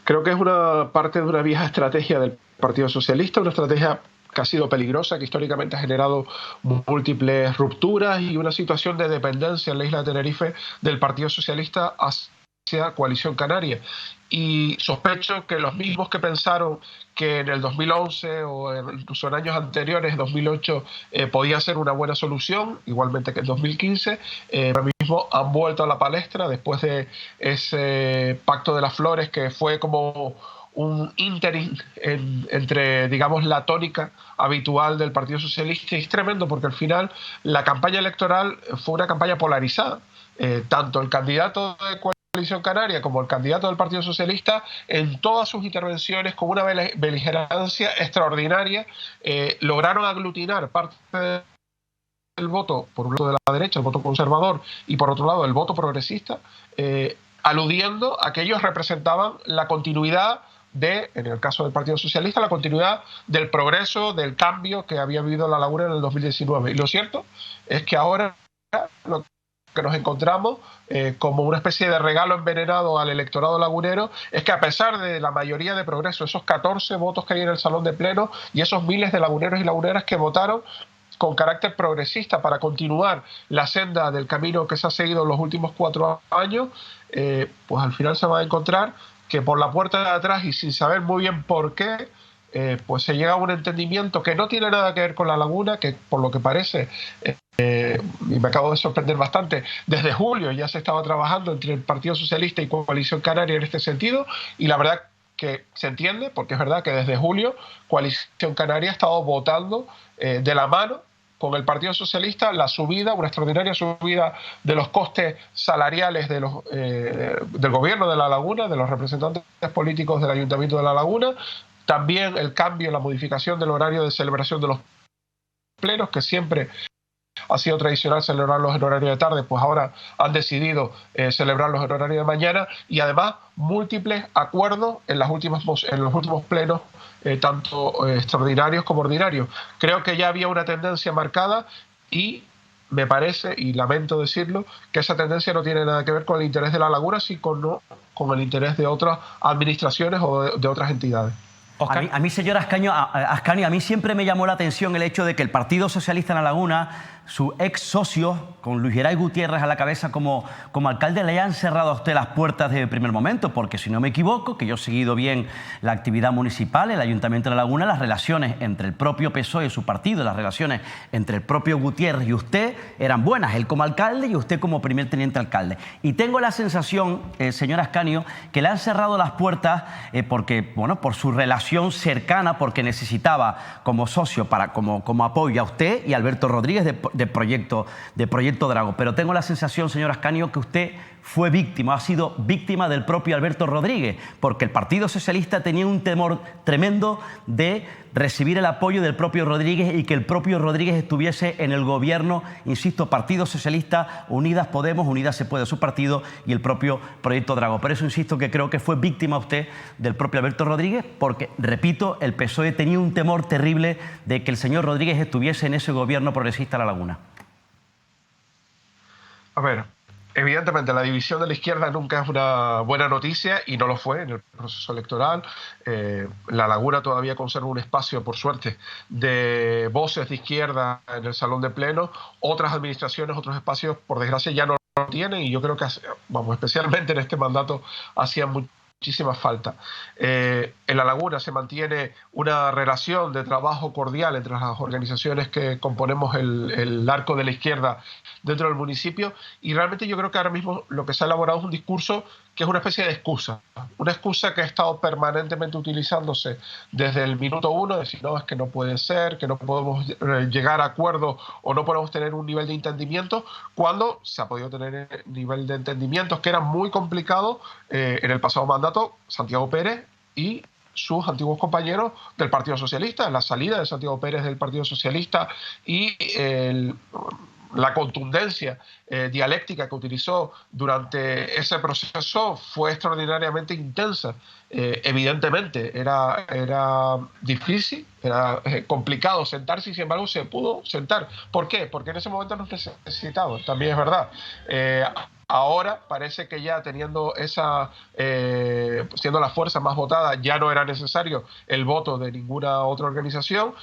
Creo que es una parte de una vieja estrategia del Partido Socialista, una estrategia que ha sido peligrosa, que históricamente ha generado múltiples rupturas y una situación de dependencia en la isla de Tenerife del Partido Socialista hacia Coalición Canaria. Y sospecho que los mismos que pensaron que en el 2011 o incluso en años anteriores, 2008, podía ser una buena solución, igualmente que en 2015, ahora mismo han vuelto a la palestra después de ese Pacto de las Flores, que fue como un ínterin entre, digamos, la tónica habitual del Partido Socialista. Y es tremendo porque al final la campaña electoral fue una campaña polarizada. Tanto el candidato de Coalición Canaria como el candidato del Partido Socialista, en todas sus intervenciones, con una beligerancia extraordinaria, lograron aglutinar parte del voto, por un lado de la derecha, el voto conservador, y por otro lado el voto progresista, aludiendo a que ellos representaban la continuidad en el caso del Partido Socialista, la continuidad del progreso, del cambio que había vivido La Laguna en el 2019. Y lo cierto es que ahora lo que nos encontramos como una especie de regalo envenenado al electorado lagunero es que, a pesar de la mayoría de progreso, esos 14 votos que hay en el salón de pleno y esos miles de laguneros y laguneras que votaron con carácter progresista para continuar la senda del camino que se ha seguido en los últimos 4 años, pues al final se va a encontrar que por la puerta de atrás, y sin saber muy bien por qué, pues se llega a un entendimiento que no tiene nada que ver con La Laguna, que por lo que parece, y me acabo de sorprender bastante, desde julio ya se estaba trabajando entre el Partido Socialista y Coalición Canaria en este sentido, y la verdad que se entiende, porque es verdad que desde julio Coalición Canaria ha estado votando de la mano con el Partido Socialista la subida, una extraordinaria subida de los costes salariales del gobierno de La Laguna, de los representantes políticos del Ayuntamiento de La Laguna, también el cambio, la modificación del horario de celebración de los plenos, que siempre ha sido tradicional celebrarlos en horario de tarde, pues ahora han decidido celebrarlos en horario de mañana, y además múltiples acuerdos en los últimos plenos, tanto extraordinarios como ordinarios. Creo que ya había una tendencia marcada, y me parece, y lamento decirlo, que esa tendencia no tiene nada que ver con el interés de La Laguna, sino con el interés de otras administraciones o de otras entidades. A mí, señor Ascanio, a mí siempre me llamó la atención el hecho de que el Partido Socialista en La Laguna, su ex socio, con Luis Geray Gutiérrez a la cabeza como alcalde, le hayan cerrado a usted las puertas desde el primer momento, porque si no me equivoco, que yo he seguido bien la actividad municipal, el Ayuntamiento de La Laguna, las relaciones entre el propio PSOE y su partido, las relaciones entre el propio Gutiérrez y usted eran buenas, él como alcalde y usted como primer teniente alcalde. Y tengo la sensación, señor Ascanio, que le han cerrado las puertas porque, bueno, por su relación cercana, porque necesitaba como socio, como apoyo a usted y a Alberto Rodríguez de Proyecto Drago. Pero tengo la sensación, señor Ascanio, que usted fue víctima, ha sido víctima del propio Alberto Rodríguez, porque el Partido Socialista tenía un temor tremendo de recibir el apoyo del propio Rodríguez y que el propio Rodríguez estuviese en el gobierno, insisto, Partido Socialista, Unidas Podemos, Unidas se puede, su partido, y el propio Proyecto Drago. Por eso insisto que creo que fue víctima usted del propio Alberto Rodríguez, porque, repito, el PSOE tenía un temor terrible de que el señor Rodríguez estuviese en ese gobierno progresista de La Laguna. A ver, evidentemente la división de la izquierda nunca es una buena noticia, y no lo fue en el proceso electoral. La Laguna todavía conserva un espacio, por suerte, de voces de izquierda en el salón de pleno. Otras administraciones, otros espacios, por desgracia, ya no lo tienen, y yo creo que, vamos, especialmente en este mandato, hacían mucho muchísima falta. En La Laguna se mantiene una relación de trabajo cordial entre las organizaciones que componemos el arco de la izquierda dentro del municipio, y realmente yo creo que ahora mismo lo que se ha elaborado es un discurso que es una especie de excusa, una excusa que ha estado permanentemente utilizándose desde el minuto uno, de decir, no, es que no puede ser, que no podemos llegar a acuerdos o no podemos tener un nivel de entendimiento, cuando se ha podido tener nivel de entendimientos que eran muy complicados en el pasado mandato. Santiago Pérez y sus antiguos compañeros del Partido Socialista, la salida de Santiago Pérez del Partido Socialista y la contundencia dialéctica que utilizó durante ese proceso fue extraordinariamente intensa. Evidentemente era difícil, era complicado sentarse, y sin embargo se pudo sentar. ¿Por qué? Porque en ese momento nos necesitaban, también es verdad. Ahora parece que ya teniendo siendo la fuerza más votada, ya no era necesario el voto de ninguna otra organización.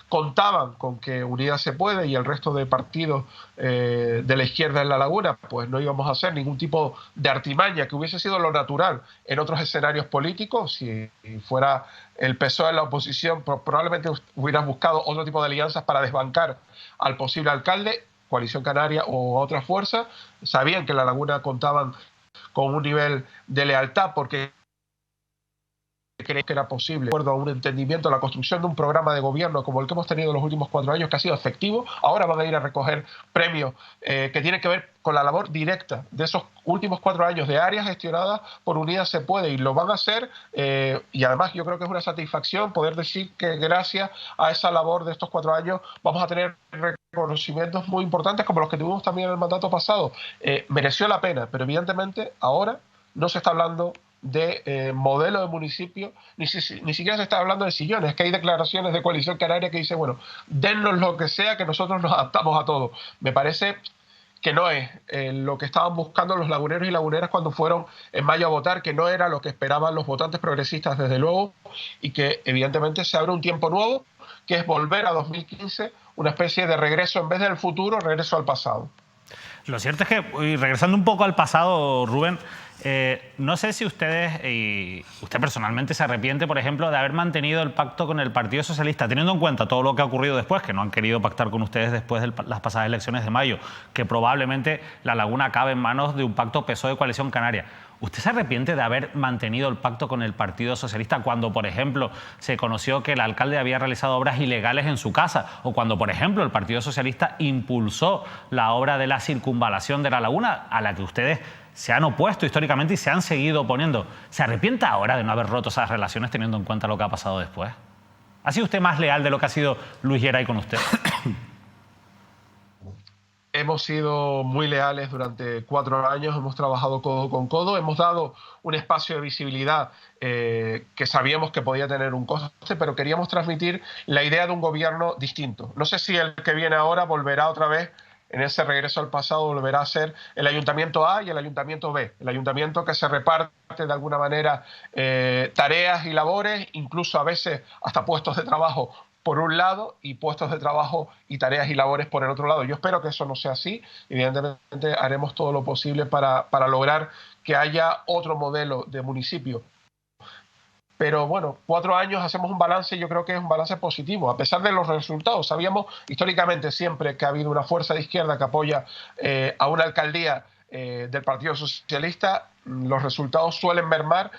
Contaban con que Unidas se Puede y el resto de partidos de la izquierda en La Laguna, pues no íbamos a hacer ningún tipo de artimaña, que hubiese sido lo natural en otros escenarios políticos. Si fuera el PSOE en la oposición, probablemente hubieran buscado otro tipo de alianzas para desbancar al posible alcalde. Coalición Canaria o otra fuerza sabían que en La Laguna contaban con un nivel de lealtad porque creían que era posible, de acuerdo a un entendimiento, la construcción de un programa de gobierno como el que hemos tenido en los últimos 4 años, que ha sido efectivo. Ahora van a ir a recoger premios que tienen que ver con la labor directa de esos últimos 4 años de áreas gestionadas por Unidas se Puede, y lo van a hacer, y además yo creo que es una satisfacción poder decir que gracias a esa labor de estos 4 años vamos a tener reconocimientos muy importantes como los que tuvimos también en el mandato pasado. Mereció la pena, pero evidentemente ahora no se está hablando de modelo de municipio, ni siquiera se está hablando de sillones, que hay declaraciones de Coalición Canaria que dice, bueno, dennos lo que sea, que nosotros nos adaptamos a todo. Me parece que no es lo que estaban buscando los laguneros y laguneras cuando fueron en mayo a votar, que no era lo que esperaban los votantes progresistas, desde luego, y que evidentemente se abre un tiempo nuevo, que es volver a 2015, una especie de regreso, en vez del futuro, regreso al pasado. Lo cierto es que, regresando un poco al pasado, Rubén, no sé si ustedes, y usted personalmente, se arrepiente, por ejemplo, de haber mantenido el pacto con el Partido Socialista, teniendo en cuenta todo lo que ha ocurrido después, que no han querido pactar con ustedes después de las pasadas elecciones de mayo, que probablemente La Laguna acabe en manos de un pacto PSOE-Coalición Canaria. ¿Usted se arrepiente de haber mantenido el pacto con el Partido Socialista cuando, por ejemplo, se conoció que el alcalde había realizado obras ilegales en su casa? O cuando, por ejemplo, el Partido Socialista impulsó la obra de la circunvalación de La Laguna, a la que ustedes se han opuesto históricamente y se han seguido oponiendo. ¿Se arrepiente ahora de no haber roto esas relaciones teniendo en cuenta lo que ha pasado después? ¿Ha sido usted más leal de lo que ha sido Luis Geray con usted? Hemos sido muy leales durante 4 años, hemos trabajado codo con codo, hemos dado un espacio de visibilidad que sabíamos que podía tener un coste, pero queríamos transmitir la idea de un gobierno distinto. No sé si el que viene ahora volverá otra vez, en ese regreso al pasado, volverá a ser el Ayuntamiento A y el Ayuntamiento B, el ayuntamiento que se reparte de alguna manera tareas y labores, incluso a veces hasta puestos de trabajo por un lado y puestos de trabajo y tareas y labores por el otro lado. Yo espero que eso no sea así. Evidentemente haremos todo lo posible para lograr que haya otro modelo de municipio. Pero bueno, 4 años hacemos un balance, yo creo que es un balance positivo, a pesar de los resultados. Sabíamos históricamente siempre que ha habido una fuerza de izquierda que apoya a una alcaldía del Partido Socialista. Los resultados suelen mermar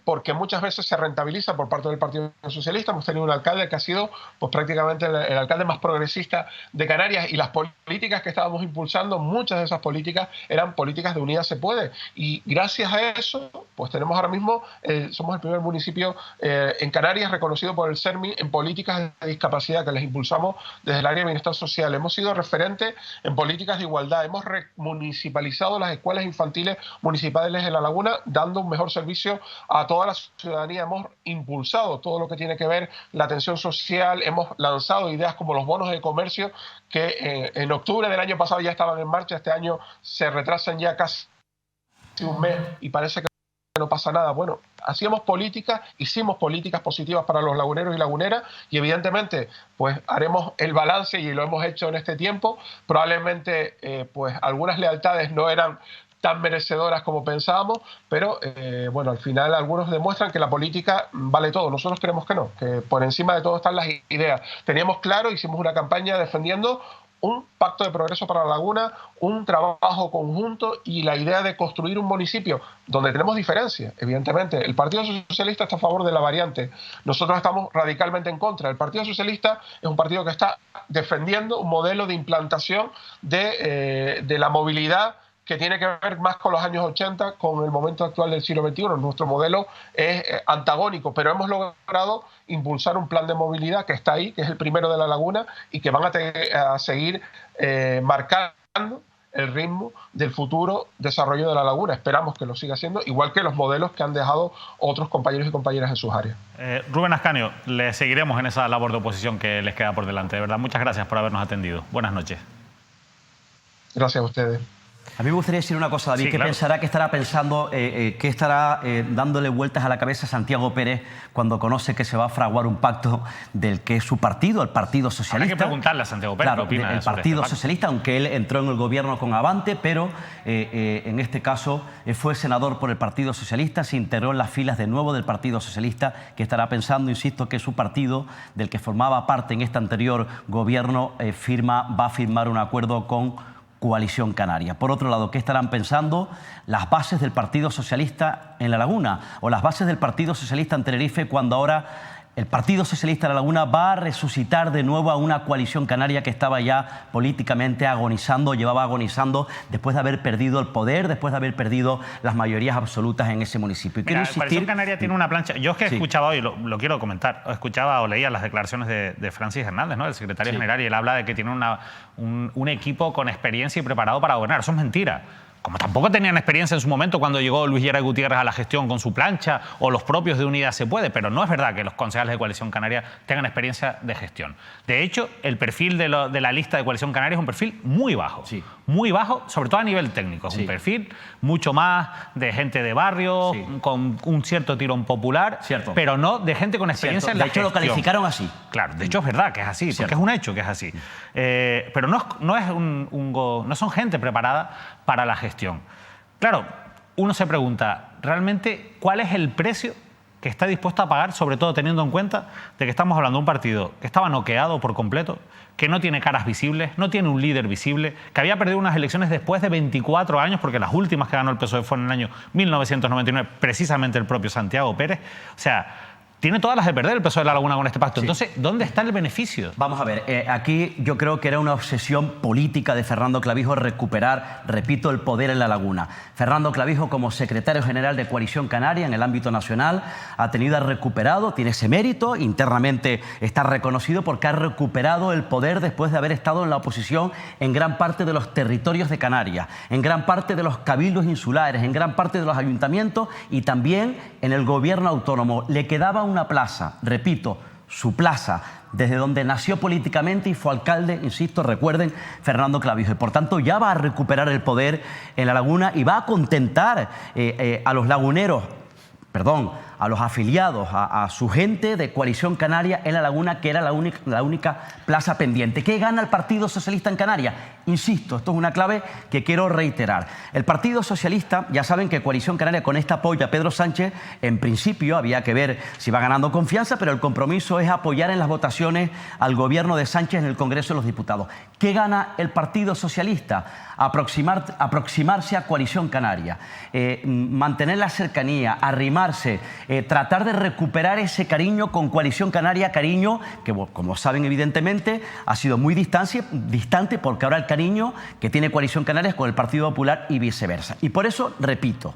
porque muchas veces se rentabiliza por parte del Partido Socialista. Hemos tenido un alcalde que ha sido pues, prácticamente el alcalde más progresista de Canarias, y las políticas que estábamos impulsando, muchas de esas políticas eran políticas de Unidas se Puede, y gracias a eso pues tenemos ahora mismo, somos el primer municipio en Canarias reconocido por el CERMI en políticas de discapacidad que les impulsamos desde el área de bienestar social. Hemos sido referentes en políticas de igualdad, hemos municipalizado las escuelas infantiles municipales en La Laguna, dando un mejor servicio a toda la ciudadanía. Hemos impulsado todo lo que tiene que ver la atención social, hemos lanzado ideas como los bonos de comercio que en octubre del año pasado ya estaban en marcha, este año se retrasan ya casi un mes y parece que no pasa nada. Bueno, hicimos políticas positivas para los laguneros y laguneras, y evidentemente pues haremos el balance, y lo hemos hecho en este tiempo. Probablemente pues algunas lealtades no eran tan merecedoras como pensábamos, pero bueno, al final algunos demuestran que la política vale todo. Nosotros creemos que no, que por encima de todo están las ideas. Teníamos claro, hicimos una campaña defendiendo un pacto de progreso para la Laguna, un trabajo conjunto y la idea de construir un municipio donde tenemos diferencias, evidentemente. El Partido Socialista está a favor de la variante, nosotros estamos radicalmente en contra. El Partido Socialista es un partido que está defendiendo un modelo de implantación de la movilidad que tiene que ver más con los años 80, con el momento actual del siglo XXI. Nuestro modelo es antagónico, pero hemos logrado impulsar un plan de movilidad que está ahí, que es el primero de la Laguna, y que van a seguir marcando el ritmo del futuro desarrollo de la Laguna. Esperamos que lo siga haciendo, igual que los modelos que han dejado otros compañeros y compañeras en sus áreas. Rubén Ascanio, le seguiremos en esa labor de oposición que les queda por delante. De verdad, muchas gracias por habernos atendido. Buenas noches. Gracias a ustedes. A mí me gustaría decir una cosa, David, sí, ¿qué claro. pensará, qué estará pensando, qué estará dándole vueltas a la cabeza Santiago Pérez cuando conoce que se va a fraguar un pacto del que es su partido, el Partido Socialista? Hay que preguntarle a Santiago Pérez claro, qué opina el sobre Partido este Socialista, aunque él entró en el gobierno con Avante, pero en este caso fue senador por el Partido Socialista, se integró en las filas de nuevo del Partido Socialista, que estará pensando, insisto, que su partido, del que formaba parte en este anterior gobierno, va a firmar un acuerdo con Coalición Canaria. Por otro lado, ¿qué estarán pensando las bases del Partido Socialista en La Laguna o las bases del Partido Socialista en Tenerife cuando ahora el Partido Socialista de La Laguna va a resucitar de nuevo a una coalición canaria que estaba ya políticamente agonizando, llevaba agonizando después de haber perdido el poder, después de haber perdido las mayorías absolutas en ese municipio? Mira, la Coalición Canaria tiene una plancha. Yo es que escuchaba hoy, lo quiero comentar, escuchaba o leía las declaraciones de Francis Hernández, ¿no?, el secretario general, y él habla de que tiene un equipo con experiencia y preparado para gobernar. Eso es mentira. Como tampoco tenían experiencia en su momento cuando llegó Luis Llera Gutiérrez a la gestión con su plancha, o los propios de Unidad Se Puede, pero no es verdad que los concejales de Coalición Canaria tengan experiencia de gestión. De hecho, el perfil de la lista de Coalición Canaria es un perfil muy bajo, muy bajo, sobre todo a nivel técnico. Es un perfil mucho más de gente de barrio, con un cierto tirón popular, pero no de gente con experiencia en la gestión. De hecho, lo calificaron así. Claro, de hecho es verdad que es así, porque es un hecho que es así. Pero no son gente preparada para la gestión. Claro, uno se pregunta, ¿realmente cuál es el precio que está dispuesto a pagar, sobre todo teniendo en cuenta de que estamos hablando de un partido que estaba noqueado por completo, que no tiene caras visibles, no tiene un líder visible, que había perdido unas elecciones después de 24 años, porque las últimas que ganó el PSOE fueron en el año 1999, precisamente el propio Santiago Pérez? O sea, tiene todas las de perder el PSOE de La Laguna con este pacto. Entonces, ¿dónde está el beneficio? Vamos a ver, aquí yo creo que era una obsesión política de Fernando Clavijo recuperar, repito, el poder en La Laguna. Fernando Clavijo, como secretario general de Coalición Canaria en el ámbito nacional, recuperado, tiene ese mérito, internamente está reconocido porque ha recuperado el poder después de haber estado en la oposición en gran parte de los territorios de Canarias, en gran parte de los cabildos insulares, en gran parte de los ayuntamientos y también en el gobierno autónomo. Le quedaba una plaza, repito, su plaza, desde donde nació políticamente y fue alcalde, insisto, recuerden, Fernando Clavijo. Y por tanto ya va a recuperar el poder en La Laguna y va a contentar a los laguneros, a los afiliados, a su gente de Coalición Canaria en La Laguna, que era la única plaza pendiente. ¿Qué gana el Partido Socialista en Canarias? Insisto, esto es una clave que quiero reiterar. El Partido Socialista, ya saben que Coalición Canaria con esta apoyo a Pedro Sánchez, en principio había que ver si va ganando confianza, pero el compromiso es apoyar en las votaciones al gobierno de Sánchez en el Congreso de los Diputados. ¿Qué gana el Partido Socialista? Aproximarse a Coalición Canaria, mantener la cercanía, arrimarse, tratar de recuperar ese cariño con Coalición Canaria, cariño que, como saben evidentemente, ha sido muy distante porque ahora el cariño que tiene Coalición Canaria es con el Partido Popular y viceversa. Y por eso repito,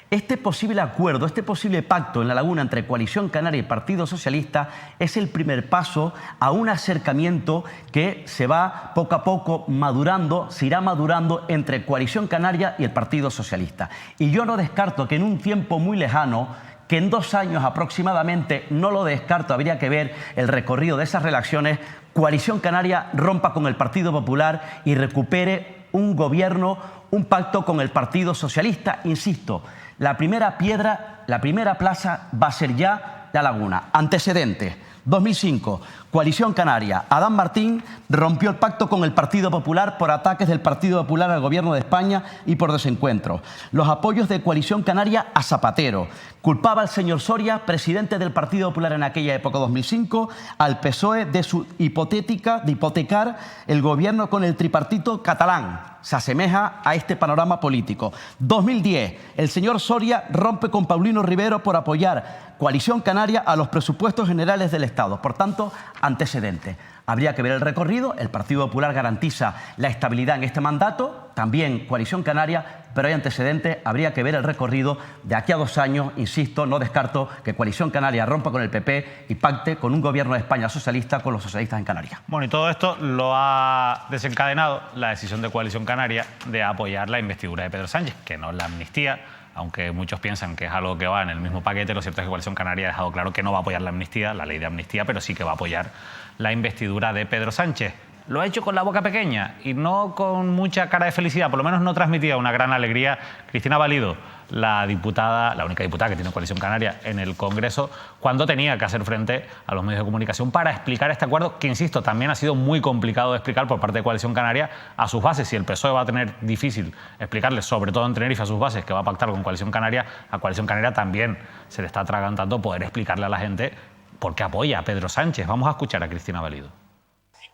este posible acuerdo, este posible pacto en La Laguna entre Coalición Canaria y Partido Socialista es el primer paso a un acercamiento que se va poco a poco madurando, se irá madurando entre Coalición Canaria y el Partido Socialista. Y yo no descarto que en un tiempo muy lejano, que en 2 años aproximadamente, no lo descarto, habría que ver el recorrido de esas relaciones, Coalición Canaria rompa con el Partido Popular y recupere un gobierno, un pacto con el Partido Socialista. Insisto, la primera piedra, la primera plaza va a ser ya La Laguna. Antecedentes. 2005, Coalición Canaria. Adán Martín rompió el pacto con el Partido Popular por ataques del Partido Popular al Gobierno de España y por desencuentros. Los apoyos de Coalición Canaria a Zapatero. Culpaba al señor Soria, presidente del Partido Popular en aquella época, 2005, al PSOE de hipotecar el gobierno con el tripartito catalán. Se asemeja a este panorama político. 2010, el señor Soria rompe con Paulino Rivero por apoyar Coalición Canaria a los presupuestos generales del Estado. Por tanto, antecedentes. Habría que ver el recorrido. El Partido Popular garantiza la estabilidad en este mandato, también Coalición Canaria, pero hay antecedentes. Habría que ver el recorrido de aquí a 2 años. Insisto, no descarto que Coalición Canaria rompa con el PP y pacte con un gobierno de España socialista con los socialistas en Canarias. Bueno, y todo esto lo ha desencadenado la decisión de Coalición Canaria de apoyar la investidura de Pedro Sánchez, que no la amnistía. Aunque muchos piensan que es algo que va en el mismo paquete, lo cierto es que Coalición Canaria ha dejado claro que no va a apoyar la amnistía, la ley de amnistía, pero sí que va a apoyar la investidura de Pedro Sánchez. Lo ha hecho con la boca pequeña y no con mucha cara de felicidad, por lo menos no transmitía una gran alegría. Cristina Valido, la única diputada que tiene Coalición Canaria en el Congreso, cuando tenía que hacer frente a los medios de comunicación para explicar este acuerdo, que insisto, también ha sido muy complicado de explicar por parte de Coalición Canaria a sus bases. Si el PSOE va a tener difícil explicarles, sobre todo en Tenerife, a sus bases, que va a pactar con Coalición Canaria, a Coalición Canaria también se le está atragantando poder explicarle a la gente por qué apoya a Pedro Sánchez. Vamos a escuchar a Cristina Valido.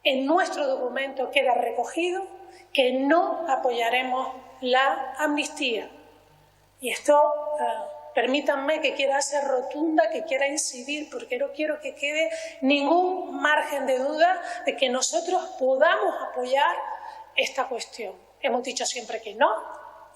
En nuestro documento queda recogido que no apoyaremos la amnistía. Y esto, permítanme que quiera ser rotunda, que quiera incidir, porque no quiero que quede ningún margen de duda de que nosotros podamos apoyar esta cuestión. Hemos dicho siempre que no,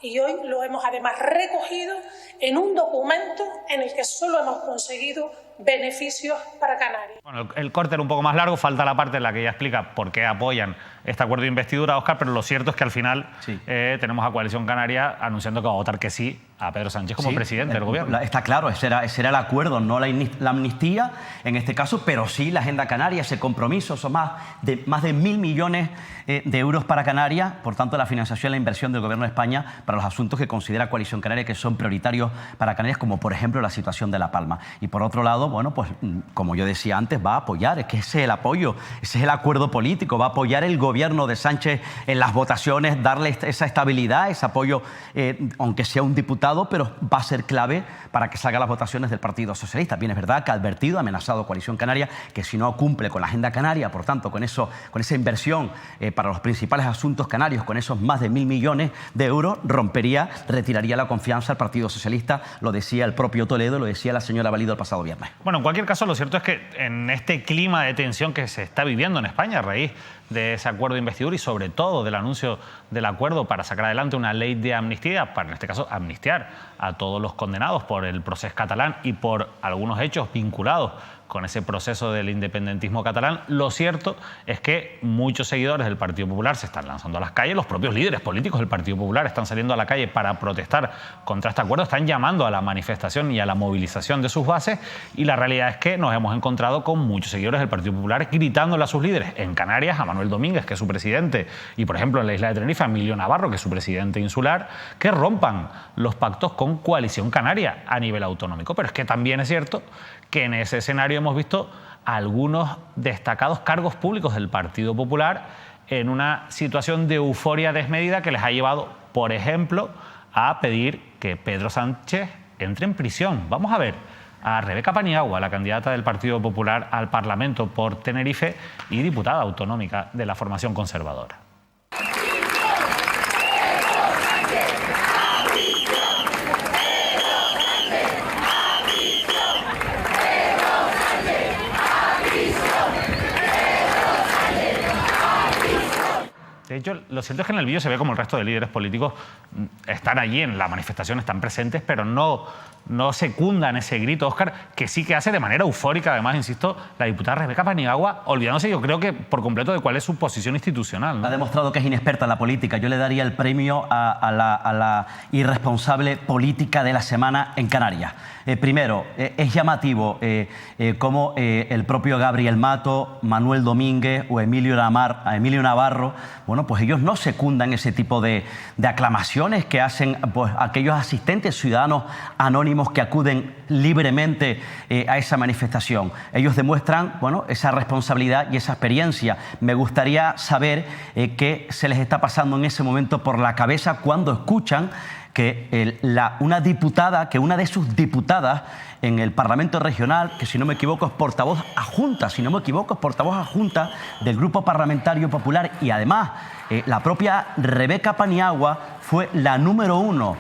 y hoy lo hemos además recogido en un documento en el que solo hemos conseguido beneficios para Canarias. Bueno, el corte era un poco más largo, falta la parte en la que ella explica por qué apoyan este acuerdo de investidura, Óscar, pero lo cierto es que al final sí, tenemos a Coalición Canaria anunciando que va a votar que sí a Pedro Sánchez como presidente del gobierno. Está claro, ese era el acuerdo, no la amnistía en este caso, pero sí la Agenda Canaria, ese compromiso. Son más de 1.000 millones de euros para Canarias, por tanto la financiación y la inversión del Gobierno de España para los asuntos que considera Coalición Canaria que son prioritarios para Canarias, como por ejemplo la situación de La Palma. Y por otro lado, bueno, pues como yo decía antes, va a apoyar, es que ese es el apoyo, ese es el acuerdo político, va a apoyar el gobierno de Sánchez en las votaciones, darle esa estabilidad, ese apoyo, aunque sea un diputado, pero va a ser clave para que salgan las votaciones del Partido Socialista. Bien, es verdad que ha advertido, ha amenazado a Coalición Canaria que si no cumple con la Agenda Canaria, por tanto, con esa inversión para los principales asuntos canarios, con esos más de 1.000 millones de euros, retiraría la confianza al Partido Socialista. Lo decía el propio Toledo, lo decía la señora Valido el pasado viernes. Bueno, en cualquier caso, lo cierto es que en este clima de tensión que se está viviendo en España a raíz de ese acuerdo de investidura y sobre todo del anuncio del acuerdo para sacar adelante una ley de amnistía, para en este caso amnistiar a todos los condenados por el proceso catalán y por algunos hechos vinculados con ese proceso del independentismo catalán, lo cierto es que muchos seguidores del Partido Popular se están lanzando a las calles, los propios líderes políticos del Partido Popular están saliendo a la calle para protestar contra este acuerdo, están llamando a la manifestación y a la movilización de sus bases, y la realidad es que nos hemos encontrado con muchos seguidores del Partido Popular gritándole a sus líderes. En Canarias, a Manuel Domínguez, que es su presidente, y por ejemplo en la isla de Tenerife, a Emilio Navarro, que es su presidente insular, que rompan los pactos con Coalición Canaria a nivel autonómico. Pero es que también es cierto que en ese escenario hemos visto a algunos destacados cargos públicos del Partido Popular en una situación de euforia desmedida que les ha llevado, por ejemplo, a pedir que Pedro Sánchez entre en prisión. Vamos a ver a Rebeca Paniagua, la candidata del Partido Popular al Parlamento por Tenerife y diputada autonómica de la formación conservadora. De hecho, lo cierto es que en el vídeo se ve como el resto de líderes políticos están allí en la manifestación, están presentes, pero no secundan ese grito, Óscar, que sí que hace de manera eufórica, además, insisto, la diputada Rebeca Paniagua, olvidándose, yo creo que por completo, de cuál es su posición institucional, ¿no? Ha demostrado que es inexperta en la política. Yo le daría el premio a la irresponsable política de la semana en Canarias. Primero, es llamativo cómo el propio Gabriel Mato, Manuel Domínguez o Emilio Navarro, bueno, pues ellos no secundan ese tipo de aclamaciones que hacen pues aquellos asistentes ciudadanos anónimos que acuden libremente a esa manifestación. Ellos demuestran, bueno, esa responsabilidad y esa experiencia. Me gustaría saber qué se les está pasando en ese momento por la cabeza cuando escuchan que una de sus diputadas en el Parlamento Regional, que si no me equivoco es portavoz adjunta, del Grupo Parlamentario Popular, y además la propia Rebeca Paniagua fue la número uno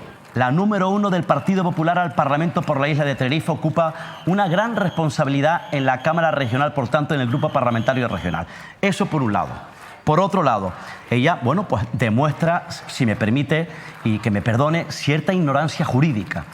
del Partido Popular al Parlamento por la isla de Tenerife, ocupa una gran responsabilidad en la Cámara Regional, por tanto en el Grupo Parlamentario Regional. Eso por un lado. Por otro lado, ella, bueno, pues demuestra, si me permite, y que me perdone, cierta ignorancia jurídica,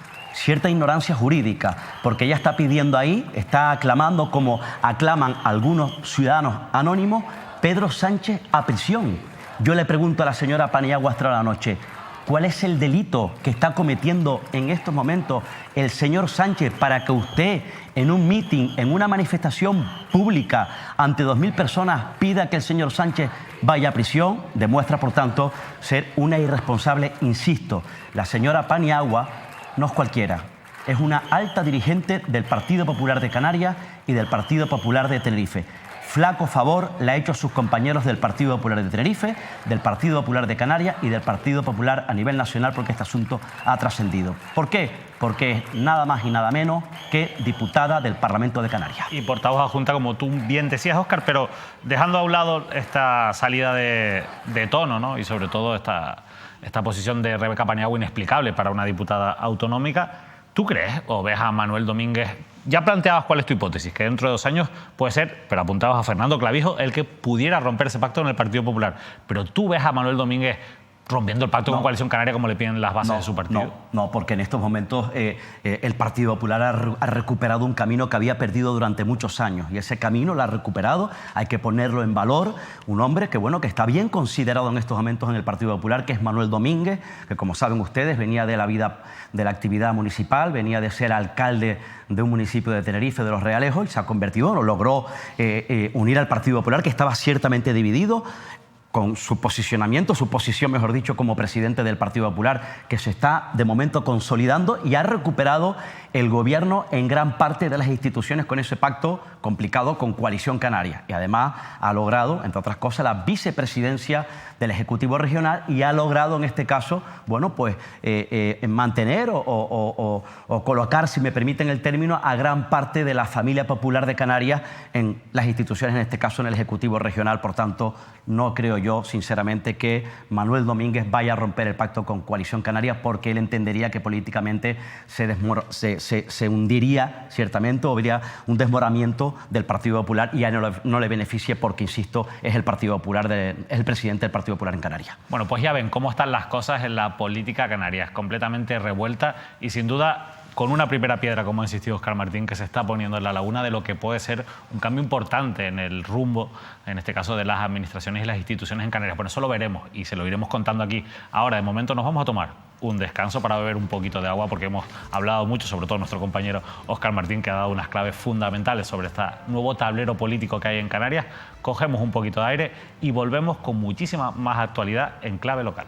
porque ella está pidiendo ahí, está aclamando como aclaman algunos ciudadanos anónimos, Pedro Sánchez a prisión. Yo le pregunto a la señora Paniagua esta la noche, ¿cuál es el delito que está cometiendo en estos momentos el señor Sánchez para que usted en un meeting, en una manifestación pública ante 2.000 personas pida que el señor Sánchez vaya a prisión? Demuestra, por tanto, ser una irresponsable, insisto. La señora Paniagua no es cualquiera, es una alta dirigente del Partido Popular de Canarias y del Partido Popular de Tenerife. Flaco favor le ha hecho a sus compañeros del Partido Popular de Tenerife, del Partido Popular de Canarias y del Partido Popular a nivel nacional, porque este asunto ha trascendido. ¿Por qué? Porque es nada más y nada menos que diputada del Parlamento de Canarias. Y portavoz adjunta, como tú bien decías, Óscar, pero dejando a un lado esta salida de tono, ¿no? Y sobre todo esta posición de Rebeca Paniagua inexplicable para una diputada autonómica, ¿tú crees o ves a Manuel Domínguez? Ya planteabas cuál es tu hipótesis, que dentro de 2 años puede ser, pero apuntabas a Fernando Clavijo, el que pudiera romper ese pacto en el Partido Popular. Pero ¿tú ves a Manuel Domínguez rompiendo el pacto con Coalición Canaria como le piden las bases de su partido? No, porque en estos momentos el Partido Popular ha recuperado un camino que había perdido durante muchos años, y ese camino lo ha recuperado, hay que ponerlo en valor. Un hombre que, bueno, que está bien considerado en estos momentos en el Partido Popular, que es Manuel Domínguez, que, como saben ustedes, venía de la vida de la actividad municipal, venía de ser alcalde de un municipio de Tenerife, de Los Realejos, y se ha convertido, logró unir al Partido Popular, que estaba ciertamente dividido, con su posicionamiento, su posición, mejor dicho, como presidente del Partido Popular, que se está de momento consolidando y ha recuperado el gobierno en gran parte de las instituciones con ese pacto complicado con Coalición Canaria. Y además ha logrado, entre otras cosas, la vicepresidencia del Ejecutivo Regional, y ha logrado en este caso, bueno, pues mantener o colocar, si me permiten el término, a gran parte de la familia popular de Canarias en las instituciones, en este caso en el Ejecutivo Regional. Por tanto, no creo yo, sinceramente, que Manuel Domínguez vaya a romper el pacto con Coalición Canaria, porque él entendería que políticamente se hundiría, ciertamente, o habría un desmoramiento del Partido Popular, y ya no le beneficie, porque, insisto, es el Partido Popular, es el presidente del Partido Popular en Canarias. Bueno, pues ya ven cómo están las cosas en la política canaria, completamente revuelta y sin duda con una primera piedra, como ha insistido Óscar Martín, que se está poniendo en la laguna de lo que puede ser un cambio importante en el rumbo, en este caso, de las administraciones y las instituciones en Canarias. Bueno, eso lo veremos y se lo iremos contando aquí. Ahora, de momento, nos vamos a tomar un descanso para beber un poquito de agua, porque hemos hablado mucho, sobre todo nuestro compañero Óscar Martín, que ha dado unas claves fundamentales sobre este nuevo tablero político que hay en Canarias. Cogemos un poquito de aire y volvemos con muchísima más actualidad en clave local.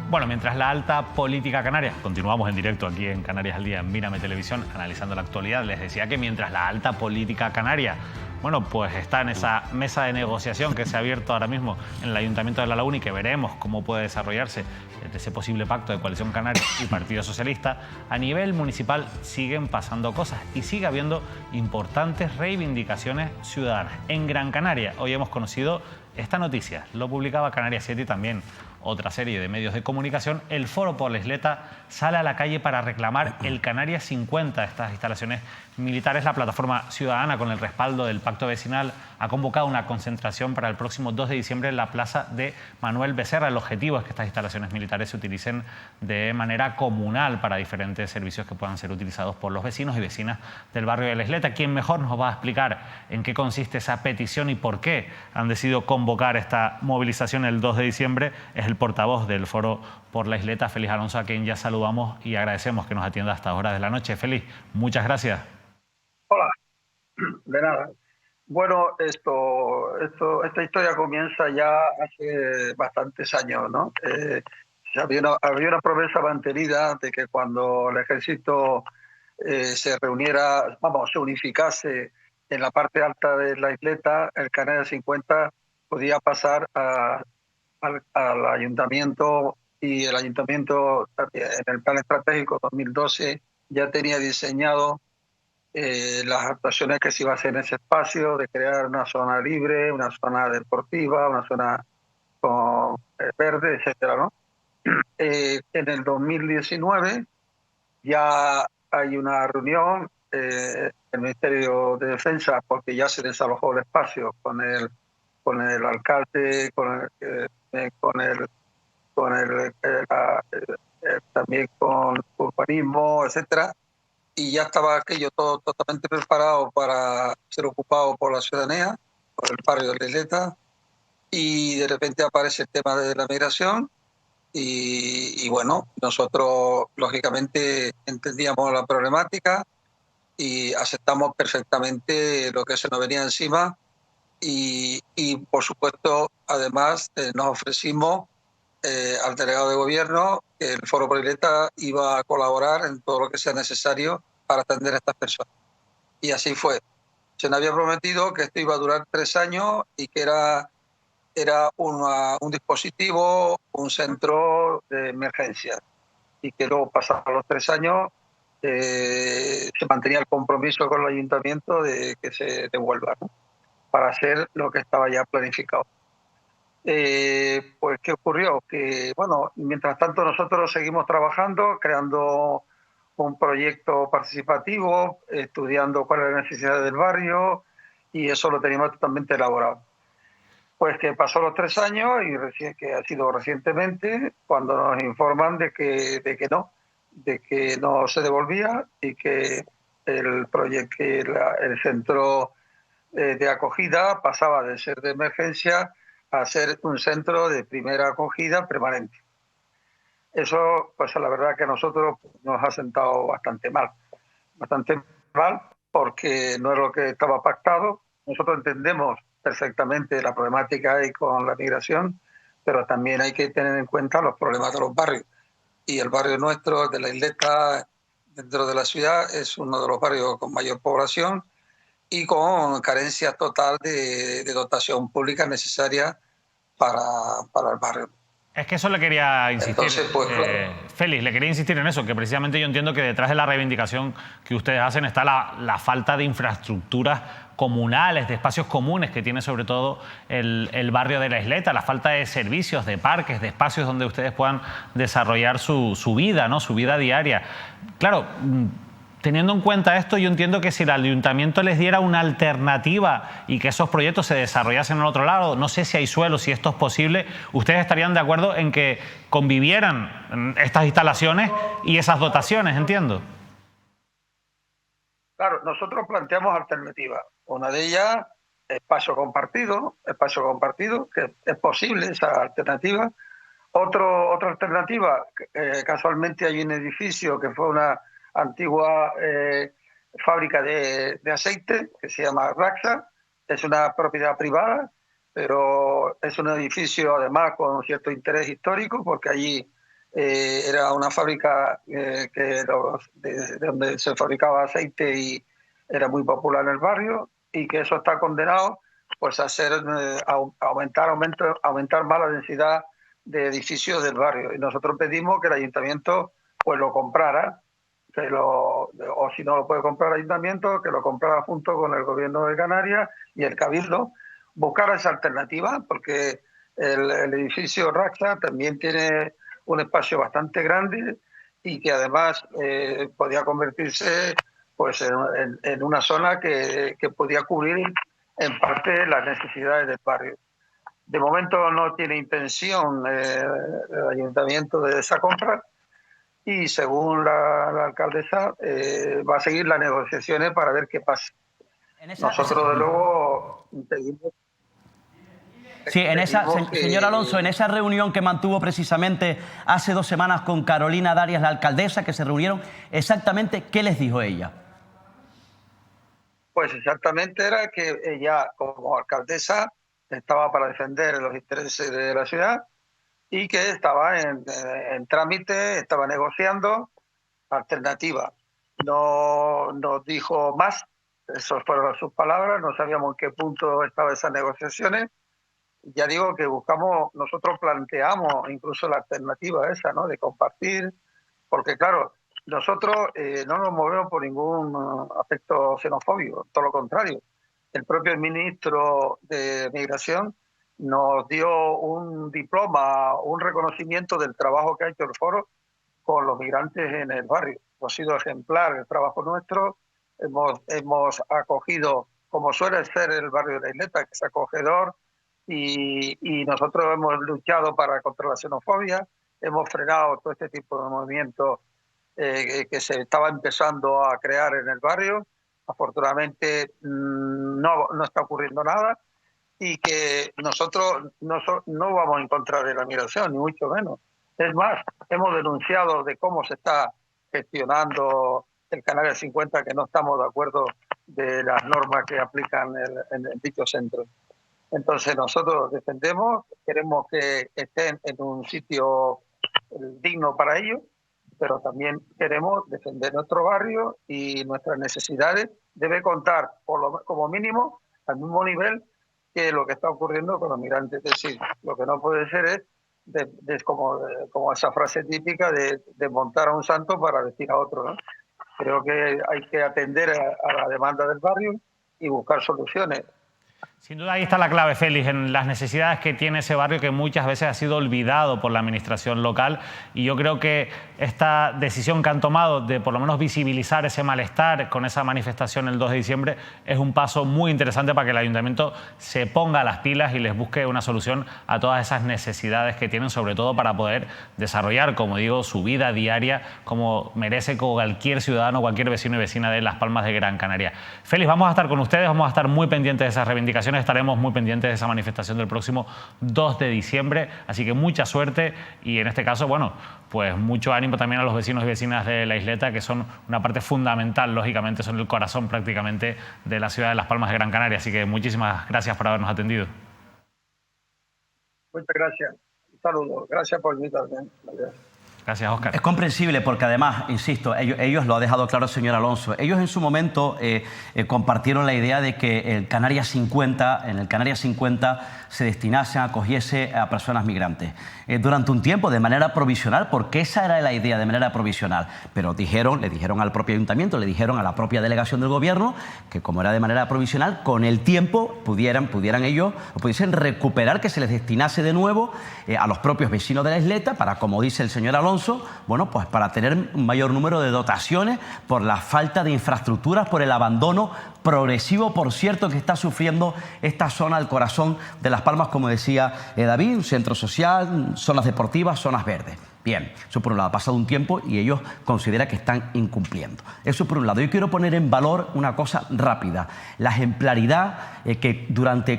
Bueno, mientras la alta política canaria, continuamos en directo aquí en Canarias al Día, en Mírame Televisión, analizando la actualidad, les decía que mientras la alta política canaria, bueno, pues está en esa mesa de negociación que se ha abierto ahora mismo en el Ayuntamiento de La Laguna, y que veremos cómo puede desarrollarse ese posible pacto de Coalición Canaria y Partido Socialista, a nivel municipal siguen pasando cosas y sigue habiendo importantes reivindicaciones ciudadanas. En Gran Canaria, hoy hemos conocido esta noticia, lo publicaba Canarias 7 y también otra serie de medios de comunicación, el Foro por la Isleta sale a la calle para reclamar el Canarias 50, estas instalaciones militares. La plataforma ciudadana, con el respaldo del Pacto Vecinal, ha convocado una concentración para el próximo 2 de diciembre en la plaza de Manuel Becerra. El objetivo es que estas instalaciones militares se utilicen de manera comunal para diferentes servicios que puedan ser utilizados por los vecinos y vecinas del barrio de la Isleta. ¿Quién mejor nos va a explicar en qué consiste esa petición y por qué han decidido convocar esta movilización el 2 de diciembre? Es el portavoz del Foro por la Isleta, Félix Alonso, a quien ya saludamos y agradecemos que nos atienda a estas horas de la noche. Félix, muchas gracias. Hola, de nada. Bueno, esta historia comienza ya hace bastantes años, ¿no? Había una promesa mantenida de que cuando el ejército se reuniera, se unificase en la parte alta de la isleta, el Canarias 50 podía pasar al ayuntamiento, y el ayuntamiento en el plan estratégico 2012 ya tenía diseñado las actuaciones que se iba a hacer en ese espacio, de crear una zona libre, una zona deportiva, una zona con verde, etcétera, ¿no? En el 2019 ya hay una reunión en el Ministerio de Defensa, porque ya se desalojó el espacio con el alcalde, también con urbanismo, etcétera, y ya estaba aquello todo totalmente preparado para ser ocupado por la ciudadanía, por el barrio de la Isleta, y de repente aparece el tema de la migración. Y bueno, nosotros lógicamente entendíamos la problemática y aceptamos perfectamente lo que se nos venía encima, y por supuesto además nos ofrecimos al delegado de gobierno que el Foro por la Isleta iba a colaborar en todo lo que sea necesario para atender a estas personas. Y así fue. Se nos había prometido que esto iba a durar 3 años y que era un dispositivo, un centro de emergencia, y que luego, pasados los 3 años, se mantenía el compromiso con el ayuntamiento de que se devuelva, ¿no?, para hacer lo que estaba ya planificado. Pues, ¿qué ocurrió? Que, bueno, mientras tanto nosotros seguimos trabajando, creando un proyecto participativo, estudiando cuál es la necesidad del barrio, y eso lo teníamos totalmente elaborado. Pues que pasó los 3 años y que ha sido recientemente cuando nos informan de que no se devolvía, y que el proyecto, el centro de acogida pasaba de ser de emergencia a ser un centro de primera acogida permanente. Eso, pues la verdad que a nosotros nos ha sentado bastante mal, porque no es lo que estaba pactado. Nosotros entendemos perfectamente la problemática hay con la migración, pero también hay que tener en cuenta los problemas de los barrios. Y el barrio nuestro, de la Isleta, dentro de la ciudad, es uno de los barrios con mayor población y con carencia total de dotación pública necesaria para el barrio. Es que eso le quería insistir. Entonces, pues, claro. Félix, le quería insistir en eso, que precisamente yo entiendo que detrás de la reivindicación que ustedes hacen está la falta de infraestructuras comunales, de espacios comunes que tiene sobre todo el barrio de la Isleta, la falta de servicios, de parques, de espacios donde ustedes puedan desarrollar su vida, ¿no?, su vida diaria. Claro, teniendo en cuenta esto, yo entiendo que si el ayuntamiento les diera una alternativa y que esos proyectos se desarrollasen en otro lado, no sé si hay suelo, si esto es posible, ustedes estarían de acuerdo en que convivieran estas instalaciones y esas dotaciones, entiendo. Claro, nosotros planteamos alternativas. Una de ellas, espacio compartido, que es posible esa alternativa. Otra alternativa, casualmente hay un edificio que fue una antigua fábrica de aceite que se llama Raxa, es una propiedad privada, pero es un edificio además con cierto interés histórico, porque allí era una fábrica de donde se fabricaba aceite y era muy popular en el barrio, y que eso está condenado pues a aumentar más la densidad de edificios del barrio. Y nosotros pedimos que el ayuntamiento pues lo comprara, o si no lo puede comprar el ayuntamiento, que lo comprara junto con el gobierno de Canarias y el Cabildo, buscar esa alternativa, porque el edificio Raxa también tiene un espacio bastante grande y que además podía convertirse pues en una zona que podía cubrir en parte las necesidades del barrio. De momento no tiene intención el ayuntamiento de esa compra y según la alcaldesa va a seguir las negociaciones para ver qué pasa. Nosotros de luego pedimos... Sí, señor Alonso, en esa reunión que mantuvo precisamente hace 2 semanas con Carolina Darias, la alcaldesa, que se reunieron, exactamente, ¿qué les dijo ella? Pues exactamente era que ella, como alcaldesa, estaba para defender los intereses de la ciudad y que estaba en trámite, estaba negociando alternativas. No nos dijo más, esas fueron sus palabras, no sabíamos en qué punto estaban esas negociaciones. Ya digo que nosotros planteamos incluso la alternativa esa, ¿no? De compartir, porque claro, nosotros no nos movemos por ningún aspecto xenofóbico, todo lo contrario. El propio ministro de Migración nos dio un diploma, un reconocimiento del trabajo que ha hecho el foro con los migrantes en el barrio. Ha sido ejemplar el trabajo nuestro, hemos acogido, como suele ser el barrio de la Isleta, que es acogedor, y nosotros hemos luchado contra la xenofobia, hemos frenado todo este tipo de movimientos que se estaba empezando a crear en el barrio. Afortunadamente no está ocurriendo nada y que nosotros no vamos a encontrar en la migración, ni mucho menos. Es más, hemos denunciado de cómo se está gestionando el Canarias 50, que no estamos de acuerdo de las normas que aplican en dicho centro. Entonces nosotros defendemos, queremos que estén en un sitio digno para ellos, pero también queremos defender nuestro barrio y nuestras necesidades. Debe contar, como mínimo, al mismo nivel que lo que está ocurriendo con los migrantes. Es decir, lo que no puede ser es como esa frase típica de montar a un santo para vestir a otro, ¿no? Creo que hay que atender a la demanda del barrio y buscar soluciones. Sin duda ahí está la clave, Félix, en las necesidades que tiene ese barrio que muchas veces ha sido olvidado por la administración local, y yo creo que esta decisión que han tomado de por lo menos visibilizar ese malestar con esa manifestación el 2 de diciembre es un paso muy interesante para que el ayuntamiento se ponga las pilas y les busque una solución a todas esas necesidades que tienen, sobre todo para poder desarrollar, como digo, su vida diaria como merece cualquier ciudadano, cualquier vecino y vecina de Las Palmas de Gran Canaria. Félix, vamos a estar con ustedes, vamos a estar muy pendientes de esas reivindicaciones, estaremos muy pendientes de esa manifestación del próximo 2 de diciembre, así que mucha suerte y en este caso, bueno, pues mucho ánimo también a los vecinos y vecinas de la Isleta, que son una parte fundamental, lógicamente, son el corazón prácticamente de la ciudad de Las Palmas de Gran Canaria, así que muchísimas gracias por habernos atendido. Muchas gracias, un saludo, gracias por invitarme. Gracias, Óscar. Es comprensible porque además, insisto, ellos lo ha dejado claro el señor Alonso, ellos en su momento compartieron la idea de que en el Canarias 50 se destinase, acogiese a personas migrantes. Durante un tiempo, de manera provisional, porque esa era la idea, de manera provisional. Pero le dijeron al propio ayuntamiento, le dijeron a la propia delegación del gobierno que como era de manera provisional, con el tiempo pudiesen recuperar, que se les destinase de nuevo a los propios vecinos de la Isleta para, como dice el señor Alonso, bueno, pues para tener un mayor número de dotaciones por la falta de infraestructuras, por el abandono progresivo, por cierto, que está sufriendo esta zona, el corazón de Las Palmas, como decía David, un centro social, zonas deportivas, zonas verdes. Bien, eso por un lado, ha pasado un tiempo y ellos consideran que están incumpliendo. Eso por un lado. Yo quiero poner en valor una cosa rápida, la ejemplaridad que durante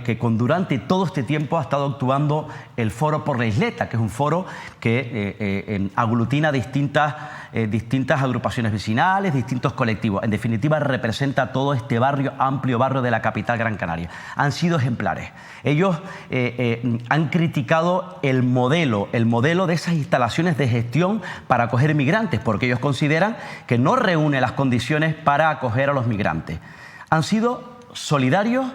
todo este tiempo ha estado actuando el Foro por la Isleta, que es un foro que aglutina distintas agrupaciones vecinales, distintos colectivos. En definitiva, representa todo este barrio, amplio barrio de la capital Gran Canaria. Han sido ejemplares. Ellos han criticado el modelo de esas instalaciones de gestión para acoger migrantes, porque ellos consideran que no reúne las condiciones para acoger a los migrantes. Han sido solidarios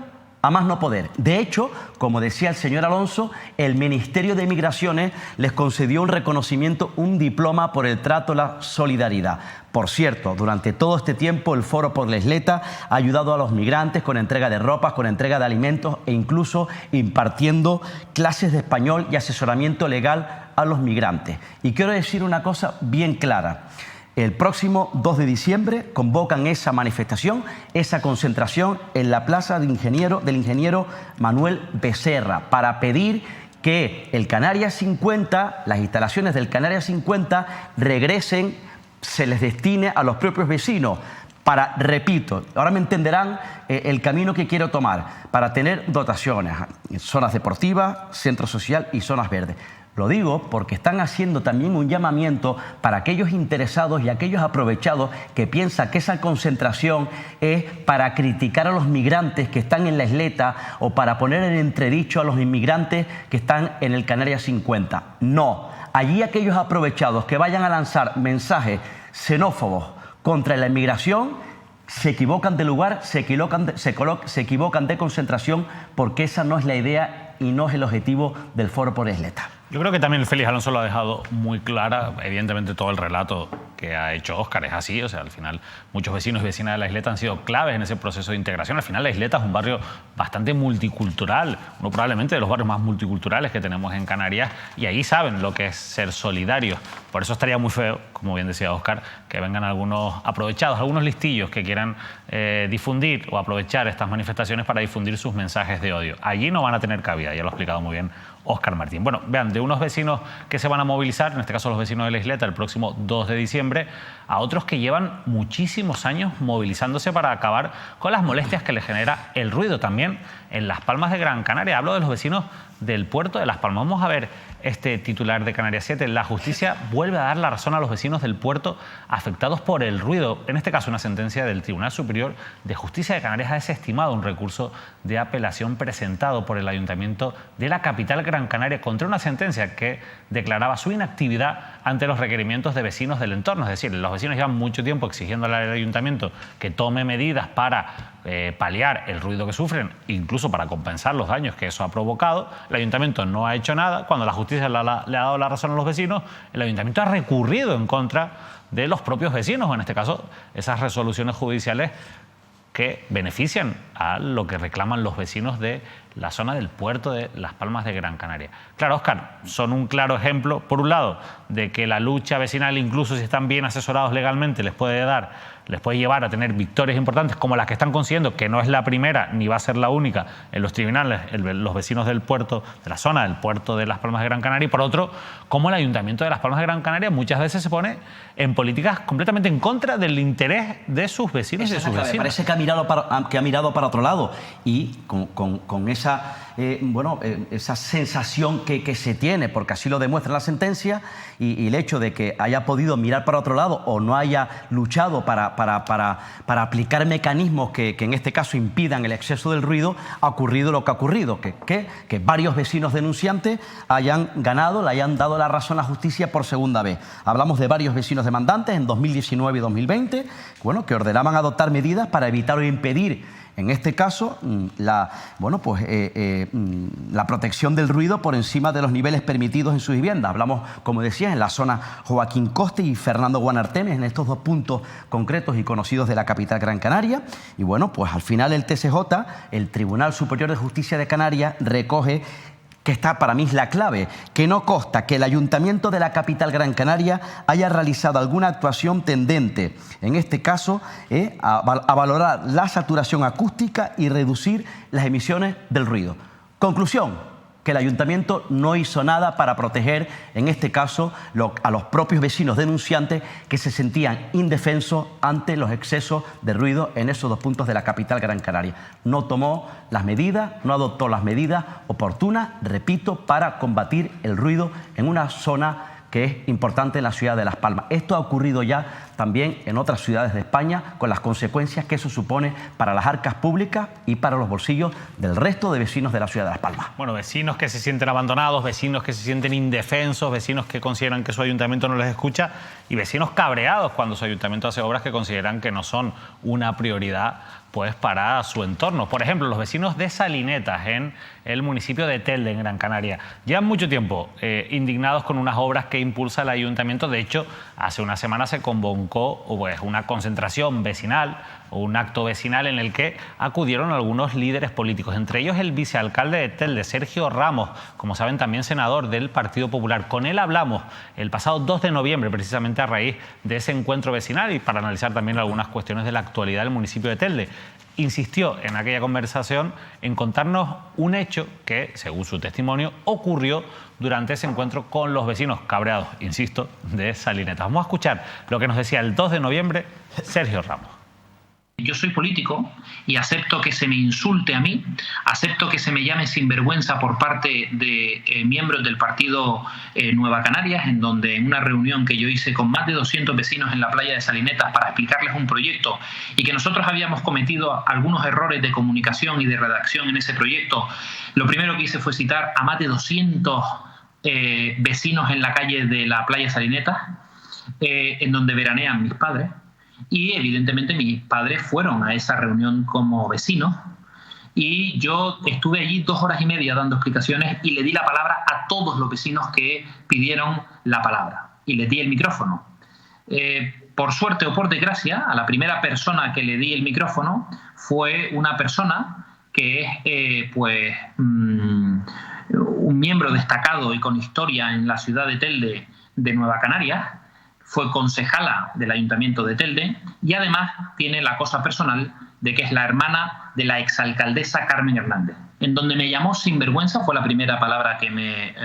a más no poder. De hecho, como decía el señor Alonso, el Ministerio de Migraciones les concedió un reconocimiento, un diploma por el trato, la solidaridad. Por cierto, durante todo este tiempo el Foro por la Isleta ha ayudado a los migrantes con entrega de ropas, con entrega de alimentos e incluso impartiendo clases de español y asesoramiento legal a los migrantes. Y quiero decir una cosa bien clara. El próximo 2 de diciembre convocan esa manifestación, esa concentración en la plaza del ingeniero Manuel Becerra para pedir que el Canarias 50, las instalaciones del Canarias 50 regresen, se les destine a los propios vecinos para, repito, ahora me entenderán el camino que quiero tomar, para tener dotaciones, zonas deportivas, centro social y zonas verdes. Lo digo porque están haciendo también un llamamiento para aquellos interesados y aquellos aprovechados que piensan que esa concentración es para criticar a los migrantes que están en la isleta o para poner en entredicho a los inmigrantes que están en el Canarias 50. No, allí aquellos aprovechados que vayan a lanzar mensajes xenófobos contra la inmigración se equivocan de lugar, se equivocan de concentración, porque esa no es la idea y no es el objetivo del Foro por la Isleta. Yo creo que también Félix Alonso lo ha dejado muy clara. Evidentemente todo el relato que ha hecho Óscar es así. O sea, al final muchos vecinos y vecinas de la isleta han sido claves en ese proceso de integración. Al final la isleta es un barrio bastante multicultural, uno probablemente de los barrios más multiculturales que tenemos en Canarias, y ahí saben lo que es ser solidarios. Por eso estaría muy feo, como bien decía Óscar, que vengan algunos aprovechados, algunos listillos que quieran difundir o aprovechar estas manifestaciones para difundir sus mensajes de odio. Allí no van a tener cabida, ya lo ha explicado muy bien Óscar Martín. Bueno, vean, de unos vecinos que se van a movilizar, en este caso los vecinos de la isleta, el próximo 2 de diciembre, a otros que llevan muchísimos años movilizándose para acabar con las molestias que les genera el ruido también en Las Palmas de Gran Canaria. Hablo de los vecinos del puerto de Las Palmas. Vamos a ver este titular de Canarias 7. La justicia vuelve a dar la razón a los vecinos del puerto afectados por el ruido. En este caso, una sentencia del Tribunal Superior de Justicia de Canarias ha desestimado un recurso de apelación presentado por el Ayuntamiento de la capital Gran Canaria contra una sentencia que declaraba su inactividad ante los requerimientos de vecinos del entorno. Es decir, los vecinos llevan mucho tiempo exigiendo al Ayuntamiento que tome medidas para paliar el ruido que sufren, incluso para compensar los daños que eso ha provocado. El Ayuntamiento no ha hecho nada. Cuando la justicia le ha dado la razón a los vecinos, el Ayuntamiento ha recurrido en contra de los propios vecinos, o en este caso, esas resoluciones judiciales que benefician a lo que reclaman los vecinos de la zona del puerto de Las Palmas de Gran Canaria. Claro, Óscar, son un claro ejemplo, por un lado, de que la lucha vecinal, incluso si están bien asesorados legalmente, les puede llevar a tener victorias importantes como las que están consiguiendo, que no es la primera ni va a ser la única en los tribunales, los vecinos del puerto, de la zona del puerto de Las Palmas de Gran Canaria, y por otro, como el Ayuntamiento de Las Palmas de Gran Canaria muchas veces se pone en políticas completamente en contra del interés de sus vecinos y de sus vecinos. Me parece que ha mirado para otro lado, y con esa esa sensación que se tiene, porque así lo demuestra la sentencia, y el hecho de que haya podido mirar para otro lado o no haya luchado para aplicar mecanismos que en este caso impidan el exceso del ruido, ha ocurrido lo que ha ocurrido, que varios vecinos denunciantes hayan ganado, le hayan dado la razón a la justicia por segunda vez. Hablamos de varios vecinos demandantes en 2019 y 2020, que ordenaban adoptar medidas para evitar o impedir, en este caso, la protección del ruido por encima de los niveles permitidos en sus viviendas. Hablamos, como decía, en la zona Joaquín Coste y Fernando Guanartemes, en estos dos puntos concretos y conocidos de la capital Gran Canaria. Y al final el TSJ, el Tribunal Superior de Justicia de Canarias, recoge que esta para mí es la clave, que no consta que el Ayuntamiento de la capital Gran Canaria haya realizado alguna actuación tendente, en este caso, a valorar la saturación acústica y reducir las emisiones del ruido. Conclusión, que el Ayuntamiento no hizo nada para proteger, en este caso, a los propios vecinos denunciantes que se sentían indefensos ante los excesos de ruido en esos dos puntos de la capital Gran Canaria. No tomó las medidas, no adoptó las medidas oportunas, repito, para combatir el ruido en una zona que es importante en la ciudad de Las Palmas. Esto ha ocurrido ya también en otras ciudades de España, con las consecuencias que eso supone para las arcas públicas y para los bolsillos del resto de vecinos de la ciudad de Las Palmas. Bueno, vecinos que se sienten abandonados, vecinos que se sienten indefensos, vecinos que consideran que su ayuntamiento no les escucha y vecinos cabreados cuando su ayuntamiento hace obras que consideran que no son una prioridad pues para su entorno. Por ejemplo, los vecinos de Salinetas, en el municipio de Telde, en Gran Canaria, llevan mucho tiempo indignados con unas obras que impulsa el ayuntamiento. De hecho, hace una semana se convocó pues, una concentración vecinal o un acto vecinal en el que acudieron algunos líderes políticos, entre ellos el vicealcalde de Telde, Sergio Ramos, como saben también senador del Partido Popular. Con él hablamos el pasado 2 de noviembre, precisamente a raíz de ese encuentro vecinal y para analizar también algunas cuestiones de la actualidad del municipio de Telde. Insistió en aquella conversación en contarnos un hecho que, según su testimonio, ocurrió durante ese encuentro con los vecinos cabreados, insisto, de Salinetas. Vamos a escuchar lo que nos decía el 2 de noviembre Sergio Ramos. Yo soy político y acepto que se me insulte a mí, acepto que se me llame sinvergüenza por parte de miembros del partido Nueva Canarias, en donde en una reunión que yo hice con más de 200 vecinos en la playa de Salinetas para explicarles un proyecto y que nosotros habíamos cometido algunos errores de comunicación y de redacción en ese proyecto, lo primero que hice fue citar a más de 200 vecinos en la calle de la playa Salinetas, en donde veranean mis padres. Y evidentemente mis padres fueron a esa reunión como vecinos y yo estuve allí 2 horas y media dando explicaciones y le di la palabra a todos los vecinos que pidieron la palabra y les di el micrófono. Por suerte o por desgracia, a la primera persona que le di el micrófono fue una persona que es un miembro destacado y con historia en la ciudad de Telde de Nueva Canarias. Fue concejala del Ayuntamiento de Telde y además tiene la cosa personal de que es la hermana de la exalcaldesa Carmen Hernández. En donde me llamó sinvergüenza fue la primera palabra que me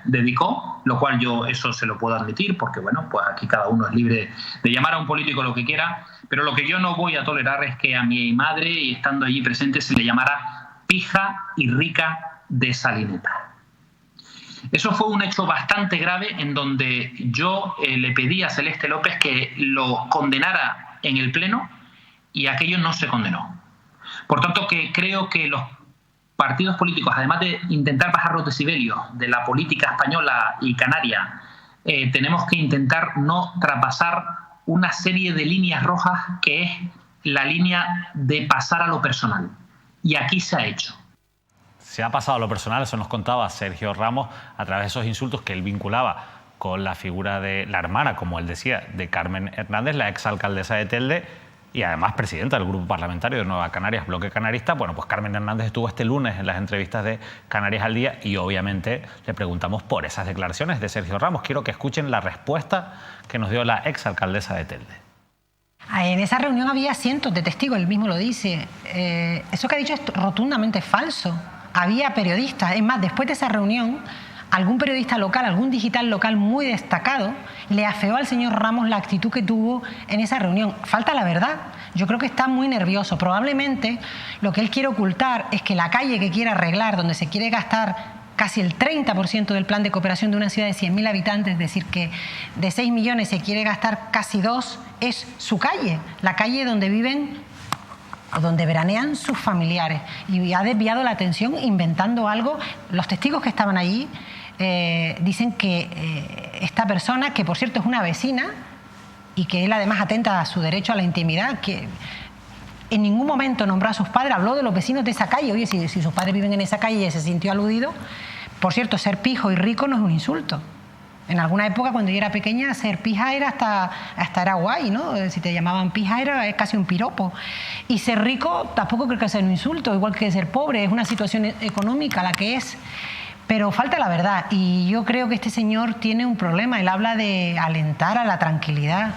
dedicó, lo cual yo eso se lo puedo admitir porque bueno, pues aquí cada uno es libre de llamar a un político lo que quiera, pero lo que yo no voy a tolerar es que a mi madre, y estando allí presente, se le llamara pija y rica de Salinetas. Eso fue un hecho bastante grave en donde yo le pedí a Celeste López que lo condenara en el Pleno y aquello no se condenó. Por tanto, que creo que los partidos políticos, además de intentar bajar los decibelios de la política española y canaria, tenemos que intentar no traspasar una serie de líneas rojas que es la línea de pasar a lo personal. Y aquí se ha hecho. Se ha pasado a lo personal, eso nos contaba Sergio Ramos a través de esos insultos que él vinculaba con la figura de la hermana, como él decía, de Carmen Hernández, la exalcaldesa de Telde y además presidenta del grupo parlamentario de Nueva Canarias, Bloque Canarista. Bueno, pues Carmen Hernández estuvo este lunes en las entrevistas de Canarias al Día y obviamente le preguntamos por esas declaraciones de Sergio Ramos. Quiero que escuchen la respuesta que nos dio la exalcaldesa de Telde. En esa reunión había cientos de testigos, él mismo lo dice. Eso que ha dicho es rotundamente falso. Había periodistas, es más, después de esa reunión, algún periodista local, algún digital local muy destacado, le afeó al señor Ramos la actitud que tuvo en esa reunión. Falta la verdad. Yo creo que está muy nervioso. Probablemente lo que él quiere ocultar es que la calle que quiere arreglar, donde se quiere gastar casi el 30% del plan de cooperación de una ciudad de 100.000 habitantes, es decir, que de 6 millones se quiere gastar casi 2, es su calle, la calle donde viven, donde veranean sus familiares, y ha desviado la atención inventando algo. Los testigos que estaban allí dicen que esta persona, que por cierto es una vecina y que él además atenta a su derecho a la intimidad, que en ningún momento nombró a sus padres, habló de los vecinos de esa calle. Oye, si sus padres viven en esa calle y se sintió aludido. Por cierto, ser pijo y rico no es un insulto. En alguna época, cuando yo era pequeña, ser pija era hasta era guay, ¿no? Si te llamaban pija era casi un piropo. Y ser rico tampoco creo que sea un insulto, igual que ser pobre, es una situación económica la que es. Pero falta la verdad, y yo creo que este señor tiene un problema. Él habla de alentar a la tranquilidad.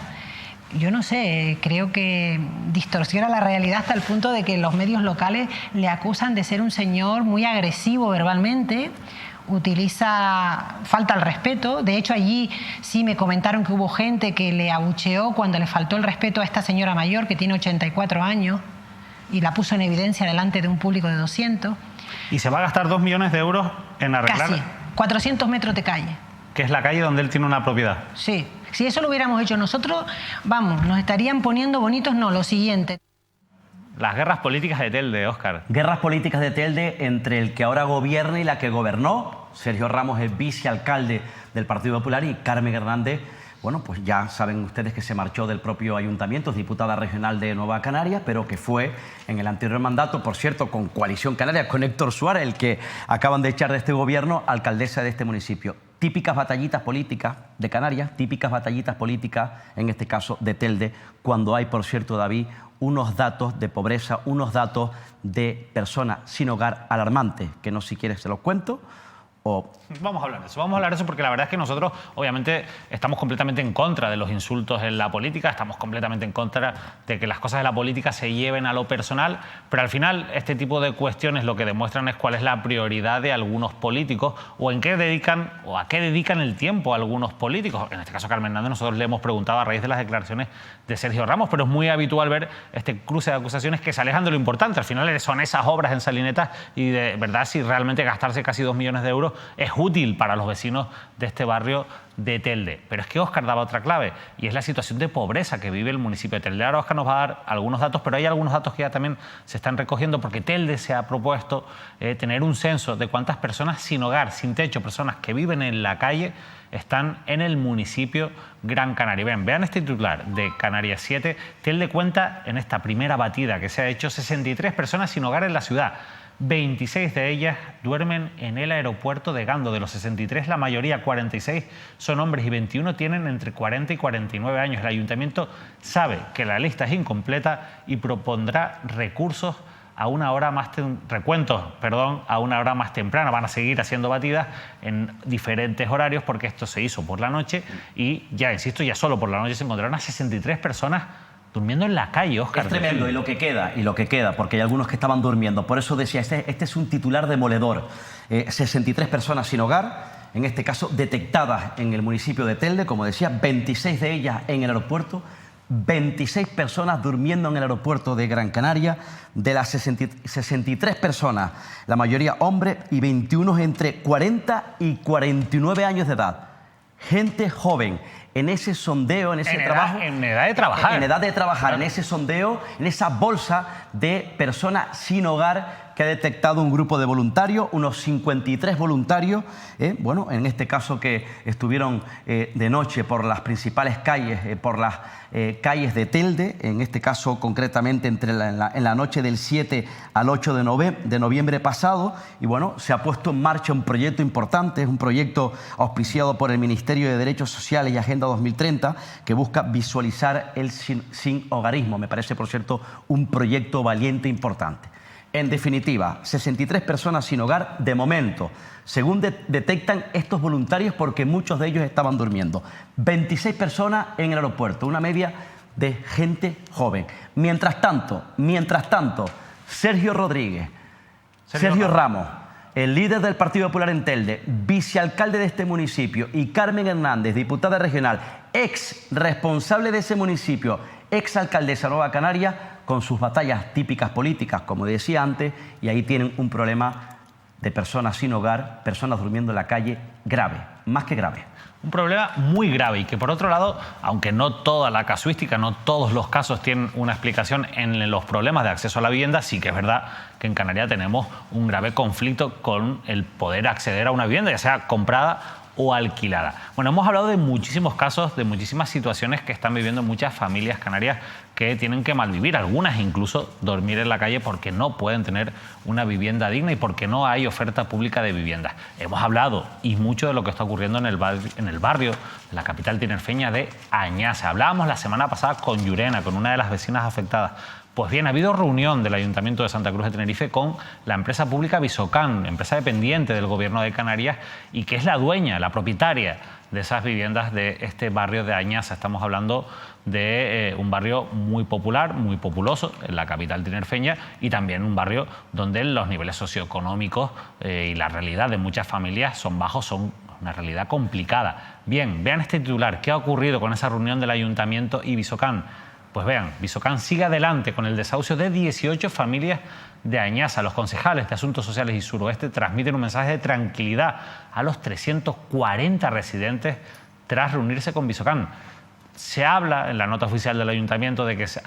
Yo no sé, creo que distorsiona la realidad hasta el punto de que los medios locales le acusan de ser un señor muy agresivo verbalmente, falta el respeto. De hecho, allí sí me comentaron que hubo gente que le abucheó cuando le faltó el respeto a esta señora mayor que tiene 84 años y la puso en evidencia delante de un público de 200. Y se va a gastar 2 millones de euros en arreglar... Casi, 400 metros de calle. Que es la calle donde él tiene una propiedad. Sí, Si eso lo hubiéramos hecho nosotros, vamos, nos estarían poniendo bonitos, no, lo siguiente. Las guerras políticas de Telde, Óscar. Guerras políticas de Telde entre el que ahora gobierna y la que gobernó. Sergio Ramos es vicealcalde del Partido Popular y Carmen Hernández, bueno, pues ya saben ustedes que se marchó del propio ayuntamiento, es diputada regional de Nueva Canarias, pero que fue en el anterior mandato, por cierto, con Coalición Canaria, con Héctor Suárez, el que acaban de echar de este gobierno, alcaldesa de este municipio. Típicas batallitas políticas de Canarias, típicas batallitas políticas, en este caso de Telde, cuando hay, por cierto, David, unos datos de pobreza, unos datos de personas sin hogar alarmantes, que no si quieres se los cuento. Vamos a hablar de eso, porque la verdad es que nosotros obviamente estamos completamente en contra de los insultos en la política, estamos completamente en contra de que las cosas de la política se lleven a lo personal, pero al final este tipo de cuestiones lo que demuestran es cuál es la prioridad de algunos políticos o en qué dedican o a qué dedican el tiempo algunos políticos. En este caso Carmen Hernández, nosotros le hemos preguntado a raíz de las declaraciones de Sergio Ramos, pero es muy habitual ver este cruce de acusaciones que se alejan de lo importante. Al final son esas obras en Salinetas y de verdad si realmente gastarse casi 2 millones de euros es útil para los vecinos de este barrio de Telde. Pero es que Óscar daba otra clave y es la situación de pobreza que vive el municipio de Telde. Ahora Óscar nos va a dar algunos datos, pero hay algunos datos que ya también se están recogiendo porque Telde se ha propuesto tener un censo de cuántas personas sin hogar, sin techo, personas que viven en la calle, están en el municipio Gran Canaria. Vean este titular de Canarias 7. Telde cuenta en esta primera batida que se ha hecho 63 personas sin hogar en la ciudad. 26 de ellas duermen en el aeropuerto de Gando. De los 63, la mayoría, 46, son hombres y 21 tienen entre 40 y 49 años. El ayuntamiento sabe que la lista es incompleta y propondrá recursos a una hora más a una hora más temprana. Van a seguir haciendo batidas en diferentes horarios porque esto se hizo por la noche y ya, insisto, ya solo por la noche se encontraron a 63 personas durmiendo en la calle, Óscar. Es tremendo, y lo que queda, porque hay algunos que estaban durmiendo. Por eso decía, este es un titular demoledor. 63 personas sin hogar, en este caso detectadas en el municipio de Telde, como decía, 26 de ellas en el aeropuerto, 26 personas durmiendo en el aeropuerto de Gran Canaria. De las 63 personas, la mayoría hombres y 21 entre 40 y 49 años de edad. Gente joven. En ese sondeo, en ese trabajo... En edad de trabajar. En edad de trabajar, en ese sondeo, en esa bolsa de personas sin hogar que ha detectado un grupo de voluntarios, unos 53 voluntarios, bueno, en este caso que estuvieron de noche por las principales calles, por las calles de Telde, en este caso concretamente en la noche del 7 al 8 de noviembre pasado, y bueno, se ha puesto en marcha un proyecto importante, es un proyecto auspiciado por el Ministerio de Derechos Sociales y Agenda 2030, que busca visualizar el sin hogarismo. Me parece, por cierto, un proyecto valiente e importante. En definitiva, 63 personas sin hogar de momento, según detectan estos voluntarios, porque muchos de ellos estaban durmiendo. 26 personas en el aeropuerto, una media de gente joven. Mientras tanto, Sergio Rodríguez, Sergio Ramos, el líder del Partido Popular en Telde, vicealcalde de este municipio, y Carmen Hernández, diputada regional, ex responsable de ese municipio, ex alcaldesa de Nueva Canarias, con sus batallas típicas políticas, como decía antes, y ahí tienen un problema de personas sin hogar, personas durmiendo en la calle, grave, más que grave. Un problema muy grave y que, por otro lado, aunque no toda la casuística, no todos los casos tienen una explicación en los problemas de acceso a la vivienda, sí que es verdad que en Canarias tenemos un grave conflicto con el poder acceder a una vivienda, ya sea comprada o alquilada. Bueno, hemos hablado de muchísimos casos, de muchísimas situaciones que están viviendo muchas familias canarias que tienen que malvivir, algunas incluso dormir en la calle porque no pueden tener una vivienda digna y porque no hay oferta pública de viviendas. Hemos hablado y mucho de lo que está ocurriendo en el barrio de la capital tinerfeña de Añasa. Hablábamos la semana pasada con Llurena, con una de las vecinas afectadas. Pues bien, ha habido reunión del Ayuntamiento de Santa Cruz de Tenerife con la empresa pública Visocan, empresa dependiente del Gobierno de Canarias y que es la dueña, la propietaria de esas viviendas de este barrio de Añasa. Estamos hablando de un barrio muy popular, muy populoso en la capital tinerfeña y también un barrio donde los niveles socioeconómicos y la realidad de muchas familias son bajos, son una realidad complicada. Bien, vean este titular. ¿Qué ha ocurrido con esa reunión del Ayuntamiento y Visocan? Pues vean, Visocan sigue adelante con el desahucio de 18 familias de Añasa. Los concejales de Asuntos Sociales y Suroeste transmiten un mensaje de tranquilidad a los 340 residentes tras reunirse con Visocán. Se habla en la nota oficial del ayuntamiento de que se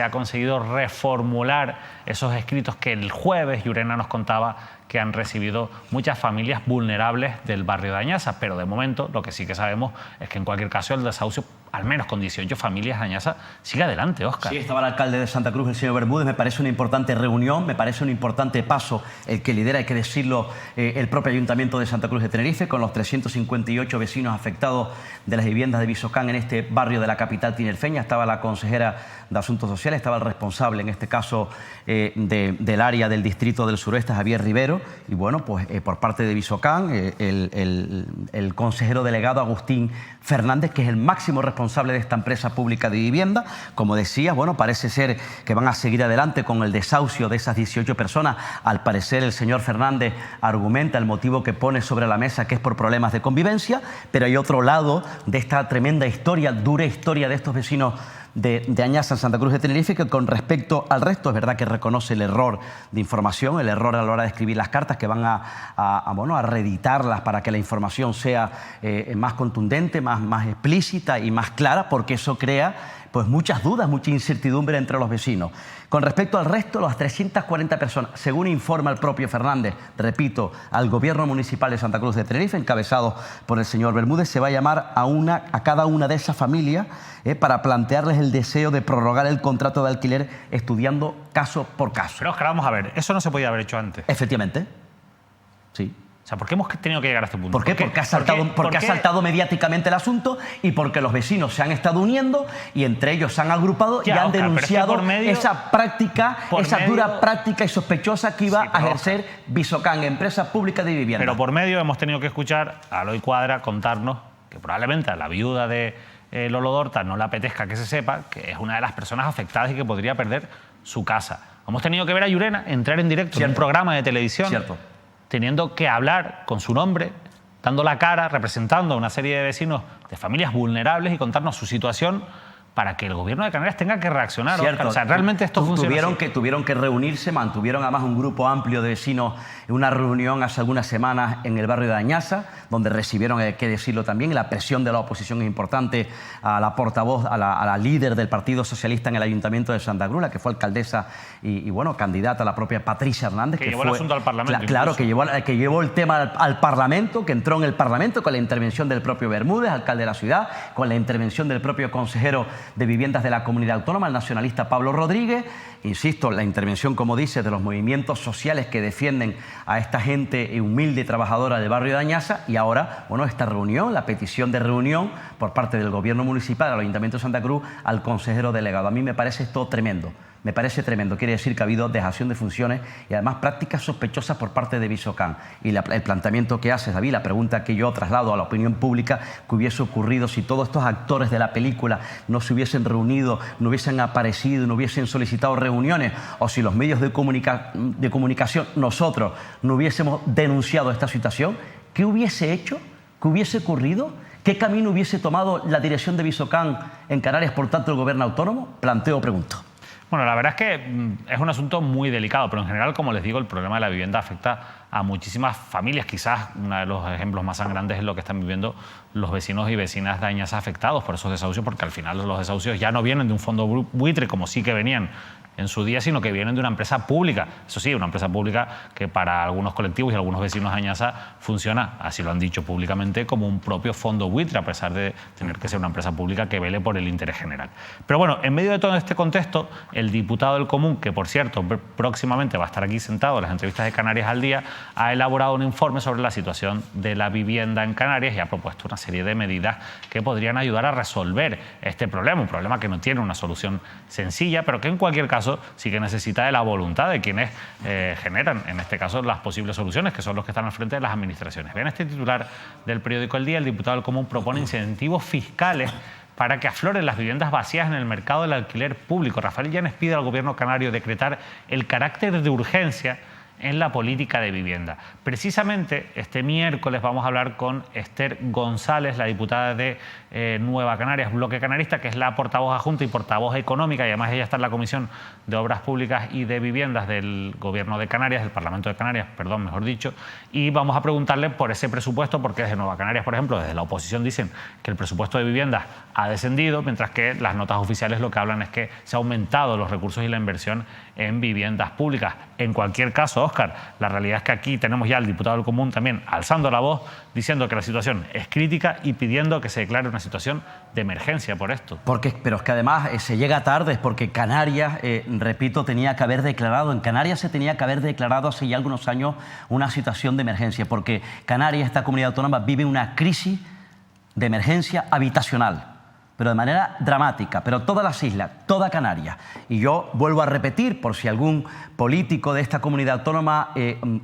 ha conseguido reformular esos escritos que el jueves Llurena nos contaba que han recibido muchas familias vulnerables del barrio de Añaza, pero de momento lo que sí que sabemos es que en cualquier caso el desahucio, al menos con 18 familias de Añaza, sigue adelante, Óscar. Sí, estaba el alcalde de Santa Cruz, el señor Bermúdez. Me parece una importante reunión, me parece un importante paso el que lidera, hay que decirlo, el propio Ayuntamiento de Santa Cruz de Tenerife, con los 358 vecinos afectados de las viviendas de Visocán en este barrio de la capital tinerfeña. Estaba la consejera de Asuntos Sociales, estaba el responsable, en este caso, del área del distrito del suroeste, Javier Rivero, y bueno, pues por parte de Visocán, el consejero delegado Agustín Fernández, que es el máximo responsable de esta empresa pública de vivienda. Como decía, bueno, parece ser que van a seguir adelante con el desahucio de esas 18 personas. Al parecer, el señor Fernández argumenta el motivo que pone sobre la mesa, que es por problemas de convivencia, pero hay otro lado de esta tremenda historia, dura historia de estos vecinos de Añaza en Santa Cruz de Tenerife, que con respecto al resto es verdad que reconoce el error de información, el error a la hora de escribir las cartas, que van a reeditarlas para que la información sea más contundente, más explícita y más clara, porque eso crea pues muchas dudas, mucha incertidumbre entre los vecinos. Con respecto al resto, las 340 personas, según informa el propio Fernández, repito, al gobierno municipal de Santa Cruz de Tenerife, encabezado por el señor Bermúdez, se va a llamar a cada una de esas familias para plantearles el deseo de prorrogar el contrato de alquiler, estudiando caso por caso. Pero Óscar, vamos a ver, eso no se podía haber hecho antes. Efectivamente, sí. O sea, ¿por qué hemos tenido que llegar a este punto? ¿Por qué? Porque ha saltado mediáticamente el asunto y porque los vecinos se han estado uniendo y entre ellos se han agrupado y han denunciado esa práctica, dura práctica y sospechosa que iba a ejercer Visocán, empresa pública de vivienda. Pero por medio hemos tenido que escuchar a Eloy Cuadra contarnos que probablemente a la viuda de Lolo Dorta no le apetezca que se sepa que es una de las personas afectadas y que podría perder su casa. Hemos tenido que ver a Llurena entrar en directo en un programa de televisión. Cierto. Teniendo que hablar con su nombre, dando la cara, representando a una serie de vecinos de familias vulnerables y contarnos su situación para que el gobierno de Canarias tenga que reaccionar. Cierto. O sea, realmente esto funciona así. Tuvieron que reunirse, mantuvieron además un grupo amplio de vecinos en una reunión hace algunas semanas en el barrio de Añaza, donde recibieron, hay que decirlo también, la presión de la oposición es importante, a la portavoz, a la líder del Partido Socialista en el Ayuntamiento de Santa Cruz, la que fue alcaldesa y bueno, candidata a la propia Patricia Hernández. Que llevó el asunto al Parlamento. Claro, que llevó el tema al Parlamento, que entró en el Parlamento con la intervención del propio Bermúdez, alcalde de la ciudad, con la intervención del propio consejero de Viviendas de la Comunidad Autónoma, el nacionalista Pablo Rodríguez. Insisto, la intervención, como dice, de los movimientos sociales que defienden a esta gente humilde y trabajadora del barrio de Añaza. Y ahora, bueno, esta reunión, la petición de reunión por parte del gobierno municipal, del Ayuntamiento de Santa Cruz, al consejero delegado. A mí me parece esto tremendo. Me parece tremendo. Quiere decir que ha habido dejación de funciones y además prácticas sospechosas por parte de Visocán. Y el planteamiento que hace David, la pregunta que yo traslado a la opinión pública, que hubiese ocurrido si todos estos actores de la película no se hubiesen reunido, no hubiesen aparecido, no hubiesen solicitado reuniones, o si los medios de comunicación, nosotros, no hubiésemos denunciado esta situación, ¿qué hubiese hecho? ¿Qué hubiese ocurrido? ¿Qué camino hubiese tomado la dirección de Visocán en Canarias, por tanto el gobierno autónomo? Planteo, pregunto. Bueno, la verdad es que es un asunto muy delicado, pero en general, como les digo, el problema de la vivienda afecta a muchísimas familias. Quizás uno de los ejemplos más sangrantes es lo que están viviendo los vecinos y vecinas de Añaza afectados por esos desahucios, porque al final los desahucios ya no vienen de un fondo buitre, como sí que venían en su día, sino que vienen de una empresa pública. Eso sí, una empresa pública que para algunos colectivos y algunos vecinos de Añaza funciona, así lo han dicho públicamente, como un propio fondo buitre, a pesar de tener que ser una empresa pública que vele por el interés general. Pero bueno, en medio de todo este contexto, el diputado del Común, que por cierto próximamente va a estar aquí sentado en las entrevistas de Canarias al Día, ha elaborado un informe sobre la situación de la vivienda en Canarias y ha propuesto una serie de medidas que podrían ayudar a resolver este problema, un problema que no tiene una solución sencilla, pero que en cualquier caso sí que necesita de la voluntad de quienes generan, en este caso, las posibles soluciones, que son los que están al frente de las administraciones. Vean este titular del periódico El Día. El diputado del Común propone incentivos fiscales para que afloren las viviendas vacías en el mercado del alquiler público. Rafael Llanes pide al gobierno canario decretar el carácter de urgencia en la política de vivienda. Precisamente este miércoles vamos a hablar con Esther González, la diputada de Nueva Canarias, Bloque Canarista, que es la portavoz adjunta y portavoz económica, y además ella está en la Comisión de Obras Públicas y de Viviendas del Gobierno de Canarias, del Parlamento de Canarias, perdón, mejor dicho, y vamos a preguntarle por ese presupuesto, porque desde Nueva Canarias, por ejemplo, desde la oposición dicen que el presupuesto de viviendas ha descendido, mientras que las notas oficiales lo que hablan es que se ha aumentado los recursos y la inversión en viviendas públicas. En cualquier caso, Óscar, la realidad es que aquí tenemos ya al diputado del Común también alzando la voz, diciendo que la situación es crítica y pidiendo que se declare una situación de emergencia por esto. Pero es que además se llega tarde, porque Canarias, repito, tenía que haber declarado, en Canarias se tenía que haber declarado hace ya algunos años una situación de emergencia, porque Canarias, esta comunidad autónoma, vive una crisis de emergencia habitacional, pero de manera dramática, pero todas las islas, toda Canarias. Y yo vuelvo a repetir, por si algún político de esta comunidad autónoma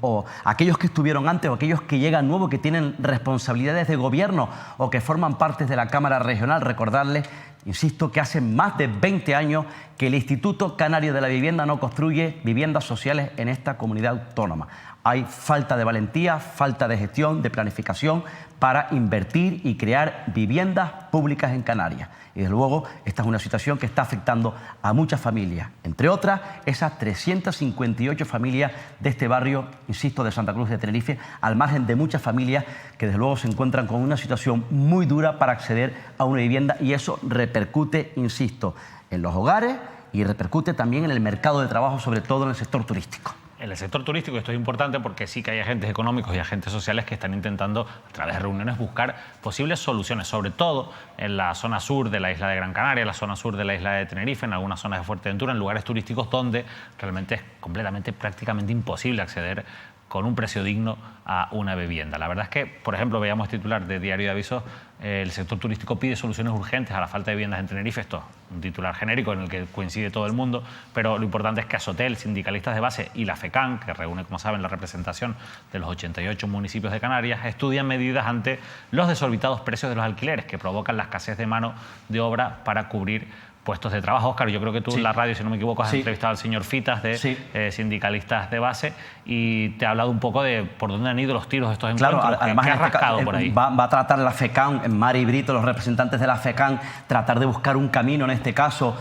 o aquellos que estuvieron antes o aquellos que llegan nuevos, que tienen responsabilidades de gobierno o que forman parte de la Cámara Regional, recordarles, insisto, que hace más de 20 años que el Instituto Canario de la Vivienda no construye viviendas sociales en esta comunidad autónoma. Hay falta de valentía, falta de gestión, de planificación para invertir y crear viviendas públicas en Canarias. Y desde luego esta es una situación que está afectando a muchas familias, entre otras esas 358 familias de este barrio, insisto, de Santa Cruz de Tenerife, al margen de muchas familias que desde luego se encuentran con una situación muy dura para acceder a una vivienda, y eso repercute, insisto, en los hogares y repercute también en el mercado de trabajo, sobre todo en el sector turístico. En el sector turístico esto es importante porque sí que hay agentes económicos y agentes sociales que están intentando, a través de reuniones, buscar posibles soluciones, sobre todo en la zona sur de la isla de Gran Canaria, en la zona sur de la isla de Tenerife, en algunas zonas de Fuerteventura, en lugares turísticos donde realmente es prácticamente imposible acceder con un precio digno a una vivienda. La verdad es que, por ejemplo, veíamos titular de Diario de Avisos, el sector turístico pide soluciones urgentes a la falta de viviendas en Tenerife. Esto es un titular genérico en el que coincide todo el mundo, pero lo importante es que Asotel, sindicalistas de base, y la FECAN, que reúne, como saben, la representación de los 88 municipios de Canarias, estudian medidas ante los desorbitados precios de los alquileres que provocan la escasez de mano de obra para cubrir puestos de trabajo. Óscar, yo creo que tú en la radio, si no me equivoco, has entrevistado al señor Fitas de sindicalistas de base y te ha hablado un poco de por dónde han ido los tiros de estos encuentros. Claro, además ¿Qué ha rascado por ahí? Va a tratar la FECAN, Mari Brito, los representantes de la FECAN, tratar de buscar un camino, en este caso,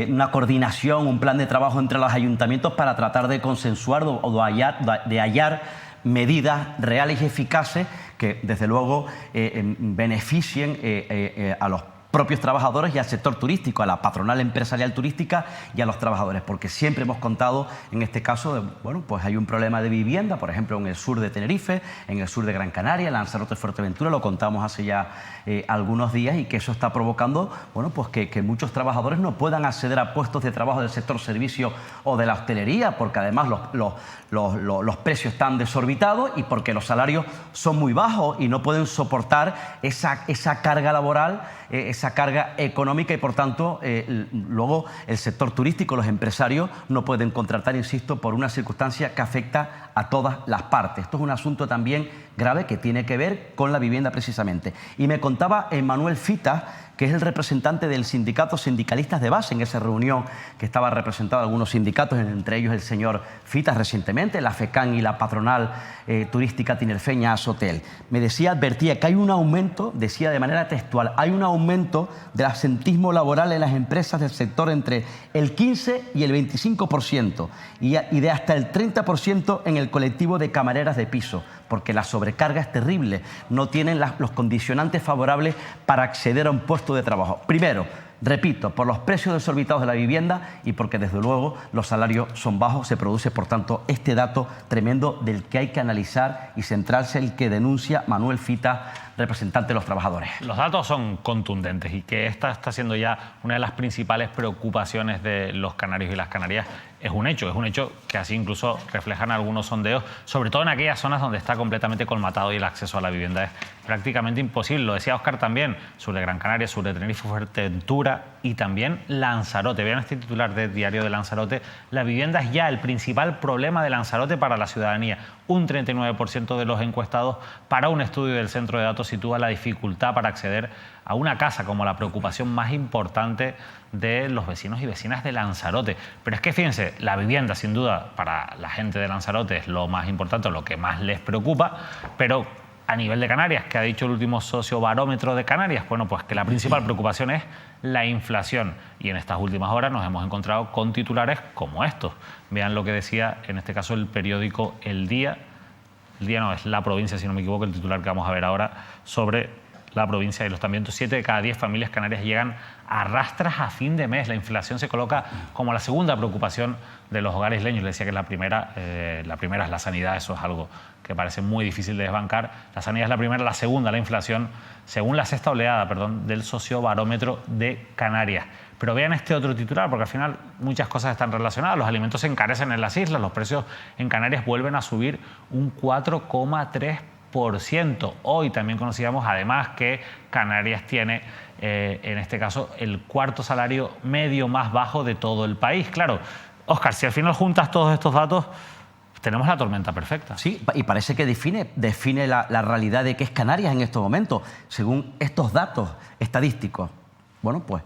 una coordinación, un plan de trabajo entre los ayuntamientos para tratar de consensuar o de hallar medidas reales y eficaces que, desde luego, beneficien a los propios trabajadores y al sector turístico, a la patronal empresarial turística y a los trabajadores, porque siempre hemos contado, en este caso, bueno, pues hay un problema de vivienda, por ejemplo, en el sur de Tenerife, en el sur de Gran Canaria, en Lanzarote, Fuerteventura, lo contamos hace ya algunos días, y que eso está provocando, bueno, pues que muchos trabajadores no puedan acceder a puestos de trabajo del sector servicio o de la hostelería, porque además los precios están desorbitados y porque los salarios son muy bajos y no pueden soportar esa carga laboral, esa carga económica, y por tanto luego el sector turístico, los empresarios no pueden contratar, insisto, por una circunstancia que afecta a todas las partes. Esto es un asunto también grave que tiene que ver con la vivienda precisamente. Y me contaba Manuel Fitas, que es el representante del sindicato Sindicalistas de Base, en esa reunión que estaba representado algunos sindicatos, entre ellos el señor Fitas recientemente, la FECAN y la patronal turística tinerfeña Asotel. Me decía, advertía que hay un aumento, decía de manera textual, hay un aumento del absentismo laboral en las empresas del sector entre el 15 y el 25% y de hasta el 30% en el colectivo de camareras de piso, porque la sobrecarga es terrible, no tienen los condicionantes favorables para acceder a un puesto de trabajo. Primero, repito, por los precios desorbitados de la vivienda y porque desde luego los salarios son bajos, se produce por tanto este dato tremendo del que hay que analizar y centrarse, el que denuncia Manuel Fita, representante de los trabajadores. Los datos son contundentes y que esta está siendo ya una de las principales preocupaciones de los canarios y las canarias. Es un hecho que así incluso reflejan algunos sondeos, sobre todo en aquellas zonas donde está completamente colmatado y el acceso a la vivienda es prácticamente imposible. Lo decía Óscar también, sur de Gran Canaria, sur de Tenerife, Fuerteventura y también Lanzarote. Vean este titular de Diario de Lanzarote. La vivienda es ya el principal problema de Lanzarote para la ciudadanía. Un 39% de los encuestados para un estudio del Centro de Datos sitúa la dificultad para acceder a una casa como la preocupación más importante de los vecinos y vecinas de Lanzarote. Pero es que fíjense, la vivienda sin duda para la gente de Lanzarote es lo más importante, lo que más les preocupa, pero a nivel de Canarias, ¿qué ha dicho el último sociobarómetro de Canarias? Bueno, pues que la principal preocupación es la inflación. Y en estas últimas horas nos hemos encontrado con titulares como estos. Vean lo que decía, en este caso, el periódico El Día. El Día no, es La Provincia, si no me equivoco, el titular que vamos a ver ahora sobre la provincia de Los Tambientos. 7 de cada 10 familias canarias llegan a rastras a fin de mes. La inflación se coloca como la segunda preocupación de los hogares isleños. Le decía que la primera es la sanidad. Eso es algo que parece muy difícil de desbancar. La sanidad es la primera, la segunda, la inflación, según la sexta oleada, del sociobarómetro de Canarias. Pero vean este otro titular, porque al final muchas cosas están relacionadas. Los alimentos se encarecen en las islas, los precios en Canarias vuelven a subir un 4,3%. Hoy también conocíamos además que Canarias tiene, en este caso, el cuarto salario medio más bajo de todo el país. Claro, Óscar, si al final juntas todos estos datos, tenemos la tormenta perfecta. Sí, y parece que define la realidad de qué es Canarias en estos momentos, según estos datos estadísticos. Bueno, pues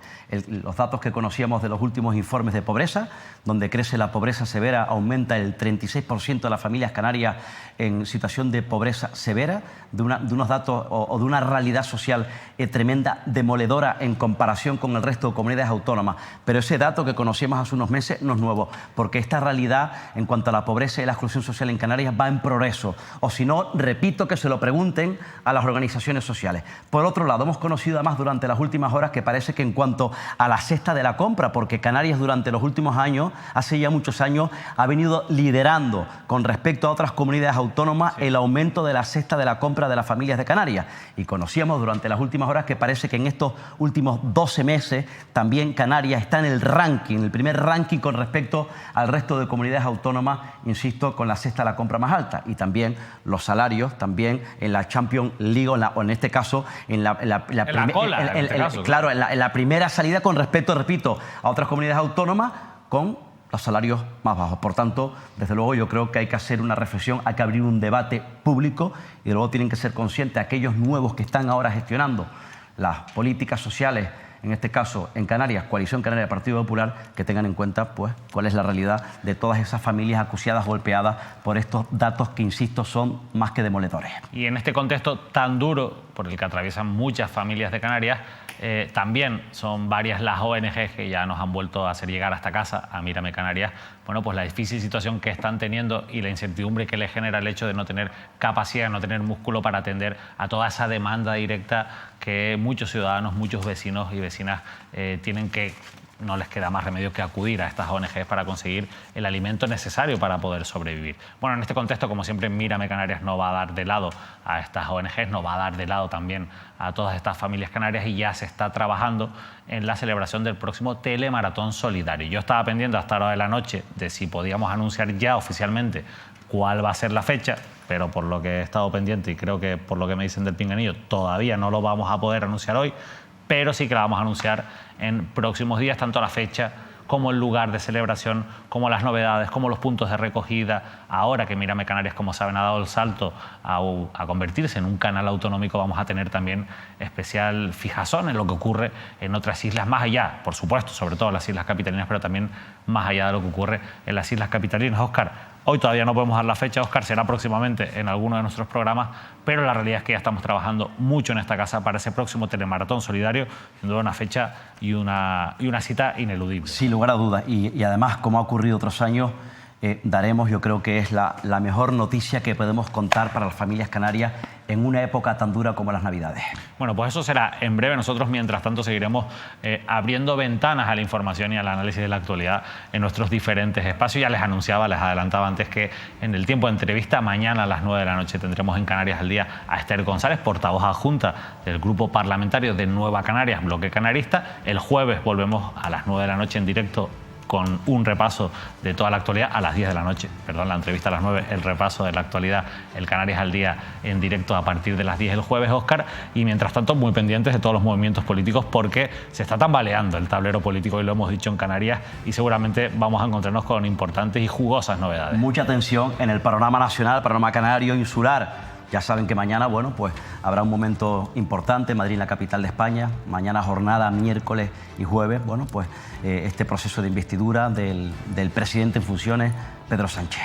los datos que conocíamos de los últimos informes de pobreza, donde crece la pobreza severa, aumenta el 36% de las familias canarias en situación de pobreza severa, de unos datos o de una realidad social tremenda, demoledora en comparación con el resto de comunidades autónomas. Pero ese dato que conocíamos hace unos meses no es nuevo, porque esta realidad en cuanto a la pobreza y la exclusión social en Canarias va en progreso. O si no, repito, que se lo pregunten a las organizaciones sociales. Por otro lado, hemos conocido además durante las últimas horas que parece que en cuanto a la cesta de la compra, porque Canarias durante los últimos años, hace ya muchos años, ha venido liderando con respecto a otras comunidades autónomas el aumento de la cesta de la compra de las familias de Canarias. Y conocíamos durante las últimas horas que parece que en estos últimos 12 meses también Canarias está en el ranking, el primer ranking con respecto al resto de comunidades autónomas, insisto, con la cesta de la compra más alta. Y también los salarios, también en la Champions League, o en este caso, en la primera salida con respecto, repito, a otras comunidades autónomas con los salarios más bajos. Por tanto, desde luego yo creo que hay que hacer una reflexión, hay que abrir un debate público y luego tienen que ser conscientes aquellos nuevos que están ahora gestionando las políticas sociales, en este caso en Canarias, Coalición Canaria Partido Popular, que tengan en cuenta pues cuál es la realidad de todas esas familias acuciadas, golpeadas por estos datos que, insisto, son más que demoledores. Y en este contexto tan duro por el que atraviesan muchas familias de Canarias, también son varias las ONGs que ya nos han vuelto a hacer llegar a esta casa, a Mírame Canarias, bueno, pues la difícil situación que están teniendo y la incertidumbre que les genera el hecho de no tener capacidad, no tener músculo para atender a toda esa demanda directa que muchos ciudadanos, muchos vecinos y vecinas tienen que... No les queda más remedio que acudir a estas ONGs para conseguir el alimento necesario para poder sobrevivir. Bueno, en este contexto, como siempre, Mírame Canarias no va a dar de lado a estas ONGs, no va a dar de lado también a todas estas familias canarias y ya se está trabajando en la celebración del próximo Telemaratón Solidario. Yo estaba pendiente hasta la hora de la noche de si podíamos anunciar ya oficialmente cuál va a ser la fecha, pero por lo que he estado pendiente y creo que por lo que me dicen del Pinganillo, todavía no lo vamos a poder anunciar hoy, pero sí que la vamos a anunciar en próximos días, tanto la fecha como el lugar de celebración, como las novedades, como los puntos de recogida. Ahora que Mírame Canarias, como saben, ha dado el salto a convertirse en un canal autonómico, vamos a tener también especial fijazón en lo que ocurre en otras islas, más allá, por supuesto, sobre todo en las islas capitalinas, pero también más allá de lo que ocurre en las islas capitalinas. Óscar, hoy todavía no podemos dar la fecha, Óscar, será próximamente en alguno de nuestros programas, pero la realidad es que ya estamos trabajando mucho en esta casa para ese próximo Telemaratón Solidario, sin duda una fecha y una cita ineludible. Sin lugar a dudas, y además, como ha ocurrido otros años, daremos, yo creo que es la mejor noticia que podemos contar para las familias canarias en una época tan dura como las Navidades. Bueno, pues eso será en breve. Nosotros, mientras tanto, seguiremos abriendo ventanas a la información y al análisis de la actualidad en nuestros diferentes espacios. Ya les adelantaba antes que en el tiempo de entrevista, mañana a las 9 de la noche tendremos en Canarias al Día a Esther González, portavoz adjunta del Grupo Parlamentario de Nueva Canarias, Bloque Canarista. El jueves volvemos a las 9 de la noche en directo con un repaso de toda la actualidad a las 10 de la noche. Perdón, la entrevista a las 9, el repaso de la actualidad, el Canarias al Día en directo a partir de las 10 el jueves, Óscar. Y mientras tanto, muy pendientes de todos los movimientos políticos porque se está tambaleando el tablero político y lo hemos dicho en Canarias y seguramente vamos a encontrarnos con importantes y jugosas novedades. Mucha atención en el panorama nacional, panorama canario, insular, Ya saben que mañana, bueno, pues habrá un momento importante, Madrid, la capital de España. Mañana jornada, miércoles y jueves, bueno, pues este proceso de investidura del presidente en funciones, Pedro Sánchez.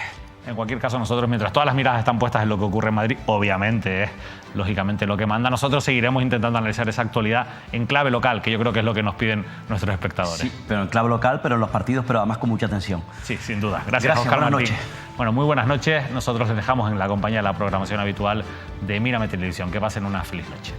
En cualquier caso, nosotros, mientras todas las miradas están puestas en lo que ocurre en Madrid, obviamente es, lógicamente, lo que manda. Nosotros seguiremos intentando analizar esa actualidad en clave local, que yo creo que es lo que nos piden nuestros espectadores. Sí, pero en clave local, pero en los partidos, pero además con mucha atención. Sí, sin duda. Gracias Óscar buenas Martín. noches. Bueno, muy buenas noches. Nosotros les dejamos en la compañía de la programación habitual de Mírame Televisión. Que pasen una feliz noche.